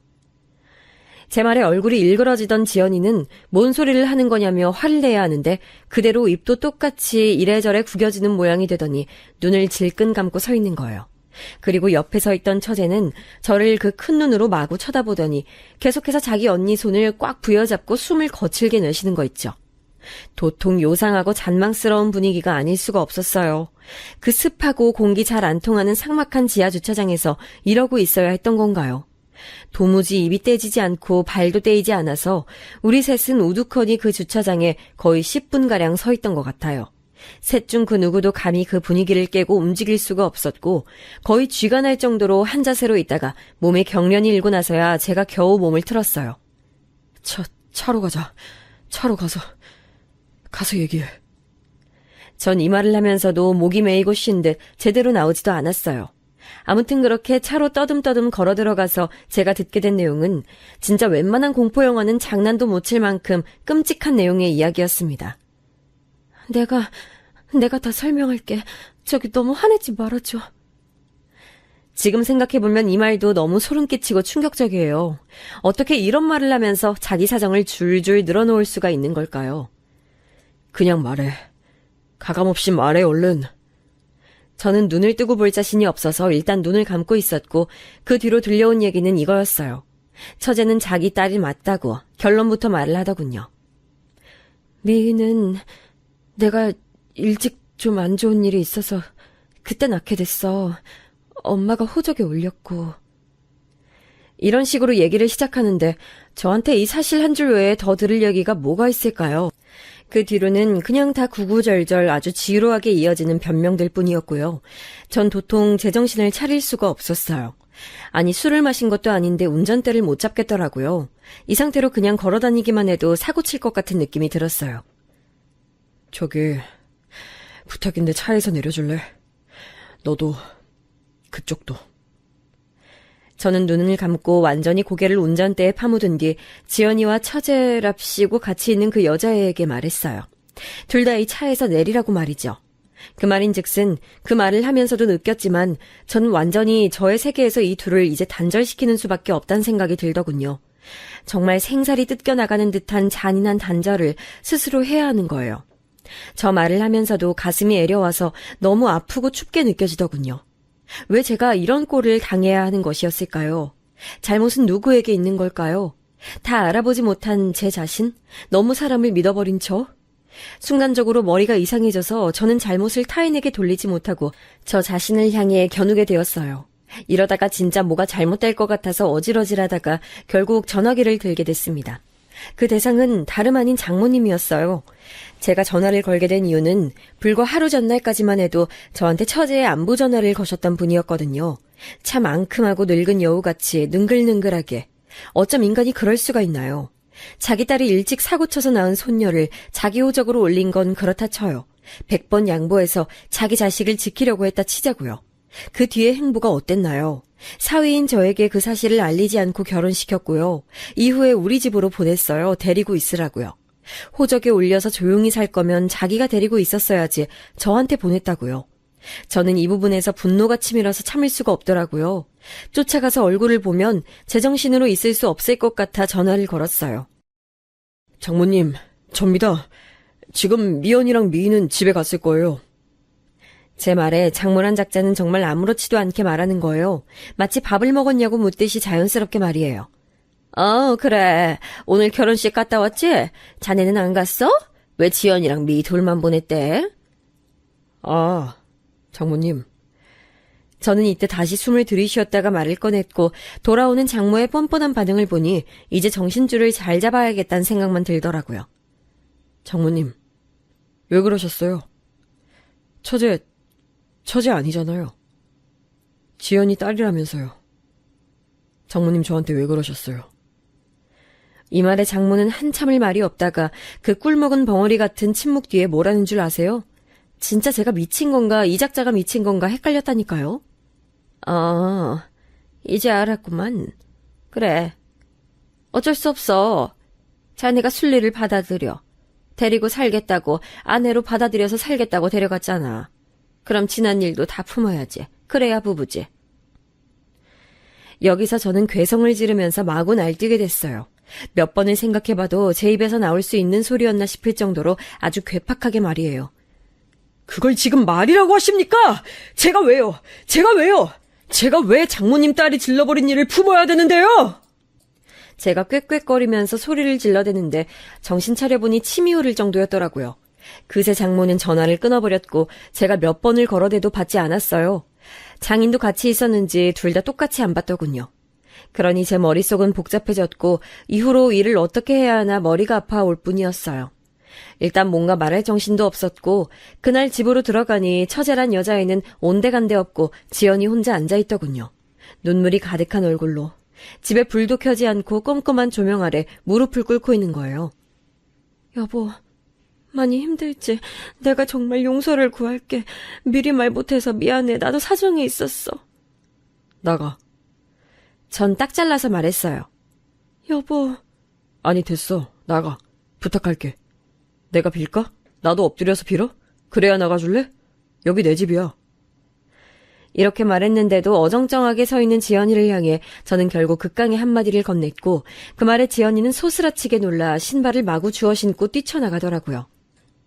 Speaker 2: 제 말에 얼굴이 일그러지던 지연이는 뭔 소리를 하는 거냐며 화를 내야 하는데 그대로 입도 똑같이 이래저래 구겨지는 모양이 되더니 눈을 질끈 감고 서 있는 거예요. 그리고 옆에 서 있던 처제는 저를 그 큰 눈으로 마구 쳐다보더니 계속해서 자기 언니 손을 꽉 부여잡고 숨을 거칠게 내쉬는 거 있죠. 도통 요상하고 잔망스러운 분위기가 아닐 수가 없었어요. 그 습하고 공기 잘 안 통하는 삭막한 지하 주차장에서 이러고 있어야 했던 건가요? 도무지 입이 떼지지 않고 발도 떼이지 않아서 우리 셋은 우두커니 그 주차장에 거의 10분가량 서 있던 것 같아요. 셋 중 그 누구도 감히 그 분위기를 깨고 움직일 수가 없었고 거의 쥐가 날 정도로 한 자세로 있다가 몸에 경련이 일고 나서야 제가 겨우 몸을 틀었어요. 차로 가자. 차로 가서 얘기해. 전 이 말을 하면서도 목이 메이고 쉰 듯 제대로 나오지도 않았어요. 아무튼 그렇게 차로 떠듬떠듬 걸어 들어가서 제가 듣게 된 내용은 진짜 웬만한 공포영화는 장난도 못 칠 만큼 끔찍한 내용의 이야기였습니다. 내가 다 설명할게. 저기 너무 화내지 말아줘. 지금 생각해보면 이 말도 너무 소름 끼치고 충격적이에요. 어떻게 이런 말을 하면서 자기 사정을 줄줄 늘어놓을 수가 있는 걸까요? 그냥 말해. 가감없이 말해 얼른. 저는 눈을 뜨고 볼 자신이 없어서 일단 눈을 감고 있었고 그 뒤로 들려온 얘기는 이거였어요. 처제는 자기 딸이 맞다고 결론부터 말을 하더군요. 미희는 내가 일찍 좀 안 좋은 일이 있어서 그때 낳게 됐어. 엄마가 호적에 올렸고. 이런 식으로 얘기를 시작하는데 저한테 이 사실 한 줄 외에 더 들을 얘기가 뭐가 있을까요? 그 뒤로는 그냥 다 구구절절 아주 지루하게 이어지는 변명들 뿐이었고요. 전 도통 제정신을 차릴 수가 없었어요. 아니, 술을 마신 것도 아닌데 운전대를 못 잡겠더라고요. 이 상태로 그냥 걸어다니기만 해도 사고 칠 것 같은 느낌이 들었어요. 저기, 부탁인데 차에서 내려줄래? 너도, 그쪽도. 저는 눈을 감고 완전히 고개를 운전대에 파묻은 뒤 지연이와 처제랍시고 같이 있는 그 여자애에게 말했어요. 둘 다 이 차에서 내리라고 말이죠. 그 말인즉슨 그 말을 하면서도 느꼈지만 전 완전히 저의 세계에서 이 둘을 이제 단절시키는 수밖에 없다는 생각이 들더군요. 정말 생살이 뜯겨나가는 듯한 잔인한 단절을 스스로 해야 하는 거예요. 저 말을 하면서도 가슴이 애려와서 너무 아프고 춥게 느껴지더군요. 왜 제가 이런 꼴을 당해야 하는 것이었을까요? 잘못은 누구에게 있는 걸까요? 다 알아보지 못한 제 자신? 너무 사람을 믿어버린 저? 순간적으로 머리가 이상해져서 저는 잘못을 타인에게 돌리지 못하고 저 자신을 향해 겨누게 되었어요. 이러다가 진짜 뭐가 잘못될 것 같아서 어질어질하다가 결국 전화기를 들게 됐습니다. 그 대상은 다름 아닌 장모님이었어요. 제가 전화를 걸게 된 이유는 불과 하루 전날까지만 해도 저한테 처제의 안부 전화를 거셨던 분이었거든요. 참 앙큼하고 늙은 여우같이 능글능글하게. 어쩜 인간이 그럴 수가 있나요? 자기 딸이 일찍 사고쳐서 낳은 손녀를 자기 호적으로 올린 건 그렇다 쳐요. 100번 양보해서 자기 자식을 지키려고 했다 치자고요. 그 뒤의 행보가 어땠나요? 사위인 저에게 그 사실을 알리지 않고 결혼시켰고요. 이후에 우리 집으로 보냈어요. 데리고 있으라고요. 호적에 올려서 조용히 살 거면 자기가 데리고 있었어야지 저한테 보냈다고요. 저는 이 부분에서 분노가 치밀어서 참을 수가 없더라고요. 쫓아가서 얼굴을 보면 제정신으로 있을 수 없을 것 같아 전화를 걸었어요. 장모님, 접니다. 지금 미연이랑 미희는 집에 갔을 거예요. 제 말에 장모란 작자는 정말 아무렇지도 않게 말하는 거예요. 마치 밥을 먹었냐고 묻듯이 자연스럽게 말이에요. 그래. 오늘 결혼식 갔다 왔지? 자네는 안 갔어? 왜 지연이랑 미희 둘만 보냈대? 장모님. 저는 이때 다시 숨을 들이쉬었다가 말을 꺼냈고 돌아오는 장모의 뻔뻔한 반응을 보니 이제 정신줄을 잘 잡아야겠다는 생각만 들더라고요. 장모님, 왜 그러셨어요? 처제 아니잖아요. 지연이 딸이라면서요. 장모님 저한테 왜 그러셨어요? 이 말에 장모는 한참을 말이 없다가 그 꿀먹은 벙어리 같은 침묵 뒤에 뭐라는 줄 아세요? 진짜 제가 미친 건가 이 작자가 미친 건가 헷갈렸다니까요. 이제 알았구만. 그래. 어쩔 수 없어. 자네가 순리를 받아들여. 데리고 살겠다고 아내로 받아들여서 살겠다고 데려갔잖아. 그럼 지난 일도 다 품어야지. 그래야 부부지. 여기서 저는 괴성을 지르면서 마구 날뛰게 됐어요. 몇 번을 생각해봐도 제 입에서 나올 수 있는 소리였나 싶을 정도로 아주 괴팍하게 말이에요. 그걸 지금 말이라고 하십니까? 제가 왜요? 제가 왜 장모님 딸이 질러버린 일을 품어야 되는데요? 제가 꾀꾀거리면서 소리를 질러대는데 정신 차려보니 침이 흐를 정도였더라고요. 그새 장모는 전화를 끊어버렸고 제가 몇 번을 걸어대도 받지 않았어요. 장인도 같이 있었는지 둘 다 똑같이 안 받더군요. 그러니 제 머릿속은 복잡해졌고 이후로 일을 어떻게 해야 하나 머리가 아파올 뿐이었어요. 일단 뭔가 말할 정신도 없었고 그날 집으로 들어가니 처제란 여자애는 온데간데 없고 지연이 혼자 앉아있더군요. 눈물이 가득한 얼굴로. 집에 불도 켜지 않고 껌껌한 조명 아래 무릎을 꿇고 있는 거예요. 여보, 많이 힘들지? 내가 정말 용서를 구할게. 미리 말 못해서 미안해. 나도 사정이 있었어. 나가. 전 딱 잘라서 말했어요. 여보. 아니 됐어. 나가. 부탁할게. 내가 빌까? 나도 엎드려서 빌어? 그래야 나가줄래? 여기 내 집이야. 이렇게 말했는데도 어정쩡하게 서 있는 지연이를 향해 저는 결국 극강의 한마디를 건넸고 그 말에 지연이는 소스라치게 놀라 신발을 마구 주워 신고 뛰쳐나가더라고요.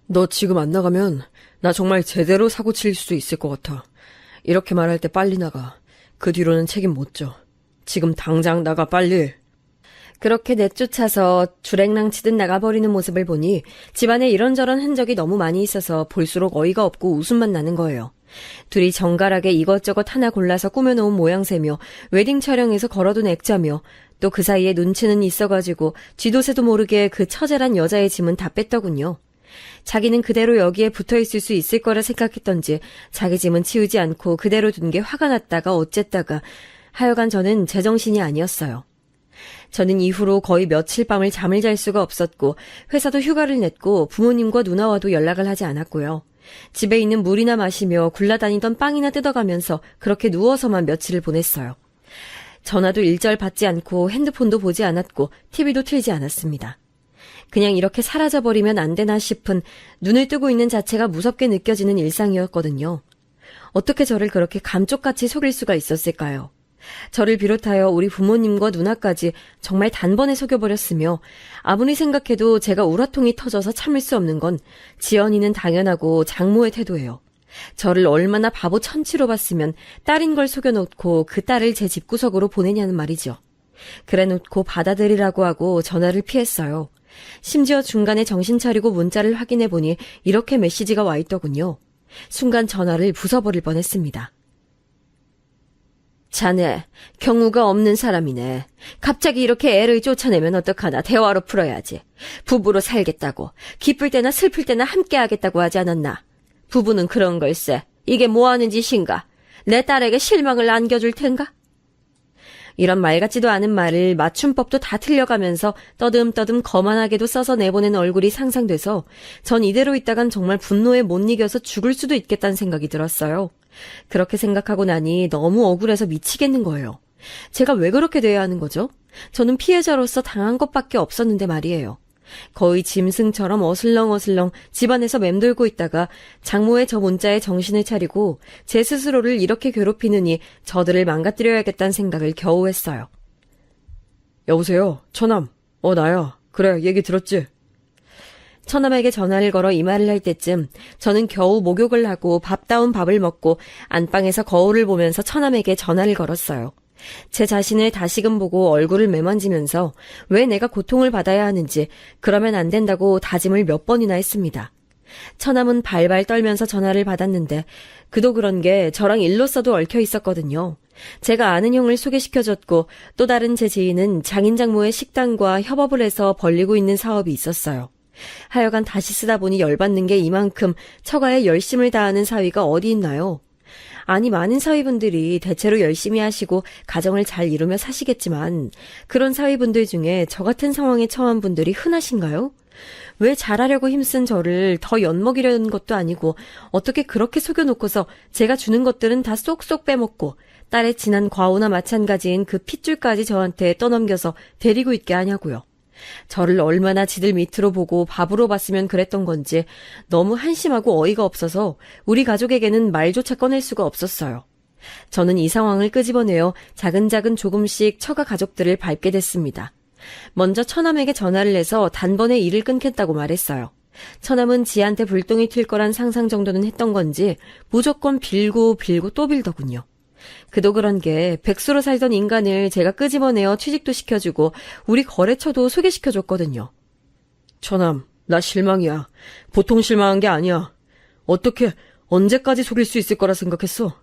Speaker 2: 너 지금 안 나가면 나 정말 제대로 사고 칠 수도 있을 것 같아. 이렇게 말할 때 빨리 나가. 그 뒤로는 책임 못 져. 지금 당장 나가 빨리. 그렇게 내쫓아서 주랭랑 치듯 나가버리는 모습을 보니 집안에 이런저런 흔적이 너무 많이 있어서 볼수록 어이가 없고 웃음만 나는 거예요. 둘이 정갈하게 이것저것 하나 골라서 꾸며놓은 모양새며 웨딩 촬영에서 걸어둔 액자며 또 그 사이에 눈치는 있어가지고 쥐도새도 모르게 그 처제란 여자의 짐은 다 뺐더군요. 자기는 그대로 여기에 붙어있을 수 있을 거라 생각했던지 자기 짐은 치우지 않고 그대로 둔 게 화가 났다가 어쨌다가 하여간 저는 제정신이 아니었어요. 저는 이후로 거의 며칠 밤을 잠을 잘 수가 없었고 회사도 휴가를 냈고 부모님과 누나와도 연락을 하지 않았고요. 집에 있는 물이나 마시며 굴러다니던 빵이나 뜯어가면서 그렇게 누워서만 며칠을 보냈어요. 전화도 일절 받지 않고 핸드폰도 보지 않았고 TV도 틀지 않았습니다. 그냥 이렇게 사라져버리면 안 되나 싶은 눈을 뜨고 있는 자체가 무섭게 느껴지는 일상이었거든요. 어떻게 저를 그렇게 감쪽같이 속일 수가 있었을까요? 저를 비롯하여 우리 부모님과 누나까지 정말 단번에 속여버렸으며 아무리 생각해도 제가 우라통이 터져서 참을 수 없는 건 지연이는 당연하고 장모의 태도예요. 저를 얼마나 바보 천치로 봤으면 딸인 걸 속여놓고 그 딸을 제 집구석으로 보내냐는 말이죠. 그래놓고 받아들이라고 하고 전화를 피했어요. 심지어 중간에 정신 차리고 문자를 확인해보니 이렇게 메시지가 와 있더군요. 순간 전화를 부숴버릴 뻔했습니다. 자네, 경우가 없는 사람이네. 갑자기 이렇게 애를 쫓아내면 어떡하나 대화로 풀어야지. 부부로 살겠다고, 기쁠 때나 슬플 때나 함께 하겠다고 하지 않았나. 부부는 그런 걸세. 이게 뭐하는 짓인가? 내 딸에게 실망을 안겨줄 텐가? 이런 말 같지도 않은 말을 맞춤법도 다 틀려가면서 떠듬떠듬 거만하게도 써서 내보낸 얼굴이 상상돼서 전 이대로 있다간 정말 분노에 못 이겨서 죽을 수도 있겠다는 생각이 들었어요. 그렇게 생각하고 나니 너무 억울해서 미치겠는 거예요. 제가 왜 그렇게 돼야 하는 거죠? 저는 피해자로서 당한 것밖에 없었는데 말이에요. 거의 짐승처럼 어슬렁어슬렁 집안에서 맴돌고 있다가 장모의 저 문자에 정신을 차리고 제 스스로를 이렇게 괴롭히느니 저들을 망가뜨려야겠다는 생각을 겨우 했어요. 여보세요, 처남. 나야. 그래, 얘기 들었지? 처남에게 전화를 걸어 이 말을 할 때쯤 저는 겨우 목욕을 하고 밥다운 밥을 먹고 안방에서 거울을 보면서 처남에게 전화를 걸었어요. 제 자신을 다시금 보고 얼굴을 매만지면서 왜 내가 고통을 받아야 하는지, 그러면 안 된다고 다짐을 몇 번이나 했습니다. 처남은 발발 떨면서 전화를 받았는데 그도 그런 게 저랑 일로서도 얽혀 있었거든요. 제가 아는 형을 소개시켜줬고 또 다른 제 지인은 장인장모의 식당과 협업을 해서 벌리고 있는 사업이 있었어요. 하여간 다시 쓰다 보니 열받는 게 이만큼 처가에 열심을 다하는 사위가 어디 있나요? 아니, 많은 사위분들이 대체로 열심히 하시고 가정을 잘 이루며 사시겠지만 그런 사위분들 중에 저 같은 상황에 처한 분들이 흔하신가요? 왜 잘하려고 힘쓴 저를 더 엿먹이려는 것도 아니고 어떻게 그렇게 속여놓고서 제가 주는 것들은 다 쏙쏙 빼먹고 딸의 지난 과오나 마찬가지인 그 핏줄까지 저한테 떠넘겨서 데리고 있게 하냐고요. 저를 얼마나 지들 밑으로 보고 밥으로 봤으면 그랬던 건지 너무 한심하고 어이가 없어서 우리 가족에게는 말조차 꺼낼 수가 없었어요. 저는 이 상황을 끄집어내어 자근자근 조금씩 처가 가족들을 밟게 됐습니다. 먼저 처남에게 전화를 해서 단번에 일을 끊겠다고 말했어요. 처남은 지한테 불똥이 튈 거란 상상 정도는 했던 건지 무조건 빌고 또 빌더군요. 그도 그런 게 백수로 살던 인간을 제가 끄집어내어 취직도 시켜주고 우리 거래처도 소개시켜줬거든요. 처남, 나 실망이야. 보통 실망한 게 아니야. 어떻게 언제까지 속일 수 있을 거라 생각했어?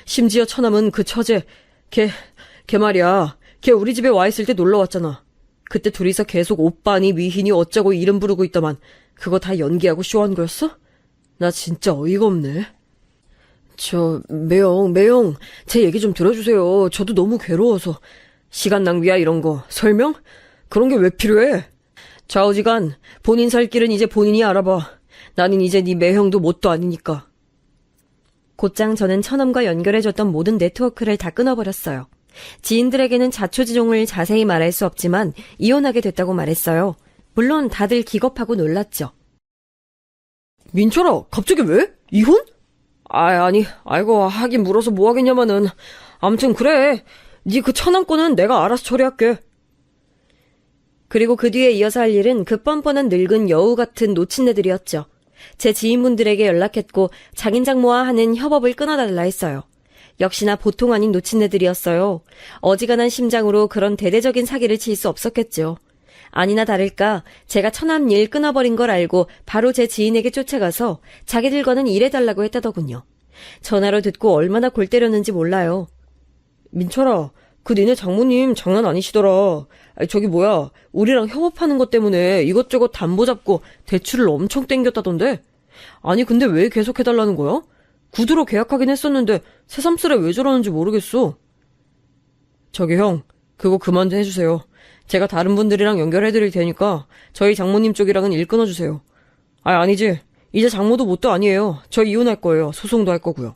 Speaker 2: 심지어 처남은 그 처제, 걔 말이야. 걔 우리 집에 와 있을 때 놀러 왔잖아. 그때 둘이서 계속 오빠니 미희니 어쩌고 이름 부르고 있더만 그거 다 연기하고 쇼한 거였어? 나 진짜 어이가 없네. 매영, 제 얘기 좀 들어주세요. 저도 너무 괴로워서. 시간 낭비야, 이런 거. 설명? 그런 게 왜 필요해? 좌우지간, 본인 살 길은 이제 본인이 알아봐. 나는 이제 네 매형도 뭣도 아니니까. 곧장 저는 처남과 연결해줬던 모든 네트워크를 다 끊어버렸어요. 지인들에게는 자초지종을 자세히 말할 수 없지만 이혼하게 됐다고 말했어요. 물론 다들 기겁하고 놀랐죠. 민철아, 갑자기 왜? 이혼? 아이고, 하긴 물어서 뭐 하겠냐마는. 암튼 그래. 네 그 처남 거는 내가 알아서 처리할게. 그리고 그 뒤에 이어서 할 일은 그 뻔뻔한 늙은 여우 같은 노친네들이었죠. 제 지인분들에게 연락했고 장인장모와 하는 협업을 끊어달라 했어요. 역시나 보통 아닌 노친네들이었어요. 어지간한 심장으로 그런 대대적인 사기를 칠 수 없었겠죠. 아니나 다를까 제가 처남 일 끊어버린 걸 알고 바로 제 지인에게 쫓아가서 자기들과는 일해달라고 했다더군요. 전화로 듣고 얼마나 골 때렸는지 몰라요. 민철아, 그 니네 장모님 장난 아니시더라. 아니, 저기 뭐야, 우리랑 협업하는 것 때문에 이것저것 담보 잡고 대출을 엄청 땡겼다던데? 아니 근데 왜 계속 해달라는 거야? 구두로 계약하긴 했었는데 새삼스레 왜 저러는지 모르겠어. 저기 형, 그거 그만 좀 해주세요. 제가 다른 분들이랑 연결해드릴 테니까 저희 장모님 쪽이랑은 일 끊어주세요. 아니지. 이제 장모도 뭣도 아니에요. 저 이혼할 거예요. 소송도 할 거고요.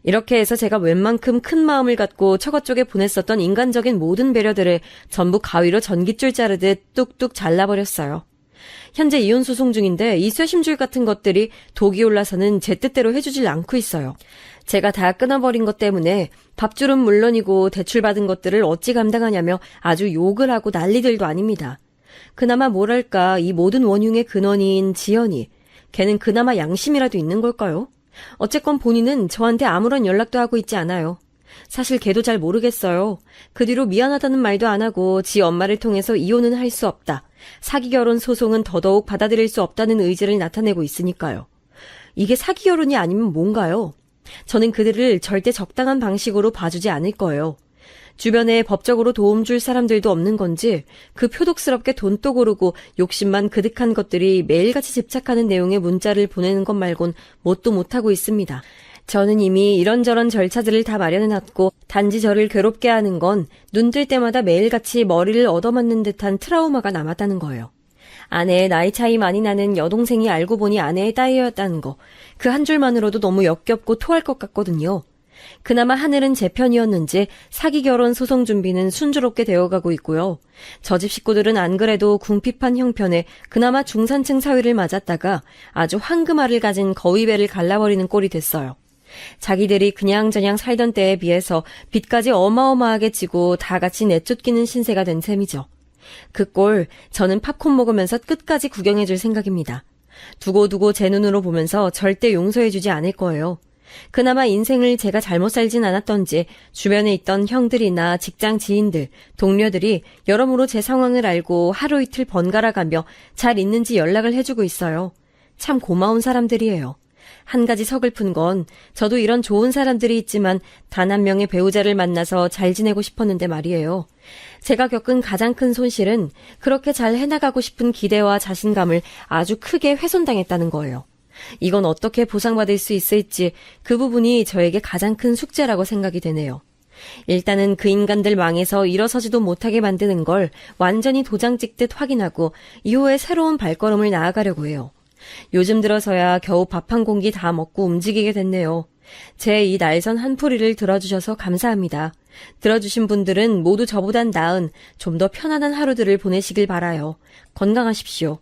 Speaker 2: 이렇게 해서 제가 웬만큼 큰 마음을 갖고 처가 쪽에 보냈었던 인간적인 모든 배려들을 전부 가위로 전깃줄 자르듯 뚝뚝 잘라버렸어요. 현재 이혼 소송 중인데 이 쇠심줄 같은 것들이 독이 올라서는 제 뜻대로 해주질 않고 있어요. 제가 다 끊어버린 것 때문에 밥줄은 물론이고 대출받은 것들을 어찌 감당하냐며 아주 욕을 하고 난리들도 아닙니다. 그나마 뭐랄까 이 모든 원흉의 근원인 지연이, 걔는 그나마 양심이라도 있는 걸까요? 어쨌건 본인은 저한테 아무런 연락도 하고 있지 않아요. 사실 걔도 잘 모르겠어요. 그 뒤로 미안하다는 말도 안 하고 지 엄마를 통해서 이혼은 할 수 없다. 사기 결혼 소송은 더더욱 받아들일 수 없다는 의지를 나타내고 있으니까요. 이게 사기 결혼이 아니면 뭔가요? 저는 그들을 절대 적당한 방식으로 봐주지 않을 거예요. 주변에 법적으로 도움 줄 사람들도 없는 건지 그 표독스럽게 돈도 고르고 욕심만 그득한 것들이 매일같이 집착하는 내용의 문자를 보내는 것 말곤 뭣도 못하고 있습니다. 저는 이미 이런저런 절차들을 다 마련해놨고 단지 저를 괴롭게 하는 건 눈뜰 때마다 매일같이 머리를 얻어맞는 듯한 트라우마가 남았다는 거예요. 아내의 나이 차이 많이 나는 여동생이 알고 보니 아내의 딸이었다는 거, 그 한 줄만으로도 너무 역겹고 토할 것 같거든요. 그나마 하늘은 제 편이었는지 사기 결혼 소송 준비는 순조롭게 되어가고 있고요. 저 집 식구들은 안 그래도 궁핍한 형편에 그나마 중산층 사위를 맞았다가 아주 황금알을 가진 거위배를 갈라버리는 꼴이 됐어요. 자기들이 그냥저냥 살던 때에 비해서 빚까지 어마어마하게 지고 다 같이 내쫓기는 신세가 된 셈이죠. 그 꼴 저는 팝콘 먹으면서 끝까지 구경해줄 생각입니다. 두고두고 제 눈으로 보면서 절대 용서해주지 않을 거예요. 그나마 인생을 제가 잘못 살진 않았던지 주변에 있던 형들이나 직장 지인들, 동료들이 여러모로 제 상황을 알고 하루 이틀 번갈아가며 잘 있는지 연락을 해주고 있어요. 참 고마운 사람들이에요. 한 가지 서글픈 건 저도 이런 좋은 사람들이 있지만 단 한 명의 배우자를 만나서 잘 지내고 싶었는데 말이에요. 제가 겪은 가장 큰 손실은 그렇게 잘 해나가고 싶은 기대와 자신감을 아주 크게 훼손당했다는 거예요. 이건 어떻게 보상받을 수 있을지 그 부분이 저에게 가장 큰 숙제라고 생각이 되네요. 일단은 그 인간들 망해서 일어서지도 못하게 만드는 걸 완전히 도장 찍듯 확인하고 이후에 새로운 발걸음을 나아가려고 해요. 요즘 들어서야 겨우 밥 한 공기 다 먹고 움직이게 됐네요. 제 이 날선 한풀이를 들어주셔서 감사합니다. 들어주신 분들은 모두 저보단 나은 좀 더 편안한 하루들을 보내시길 바라요. 건강하십시오.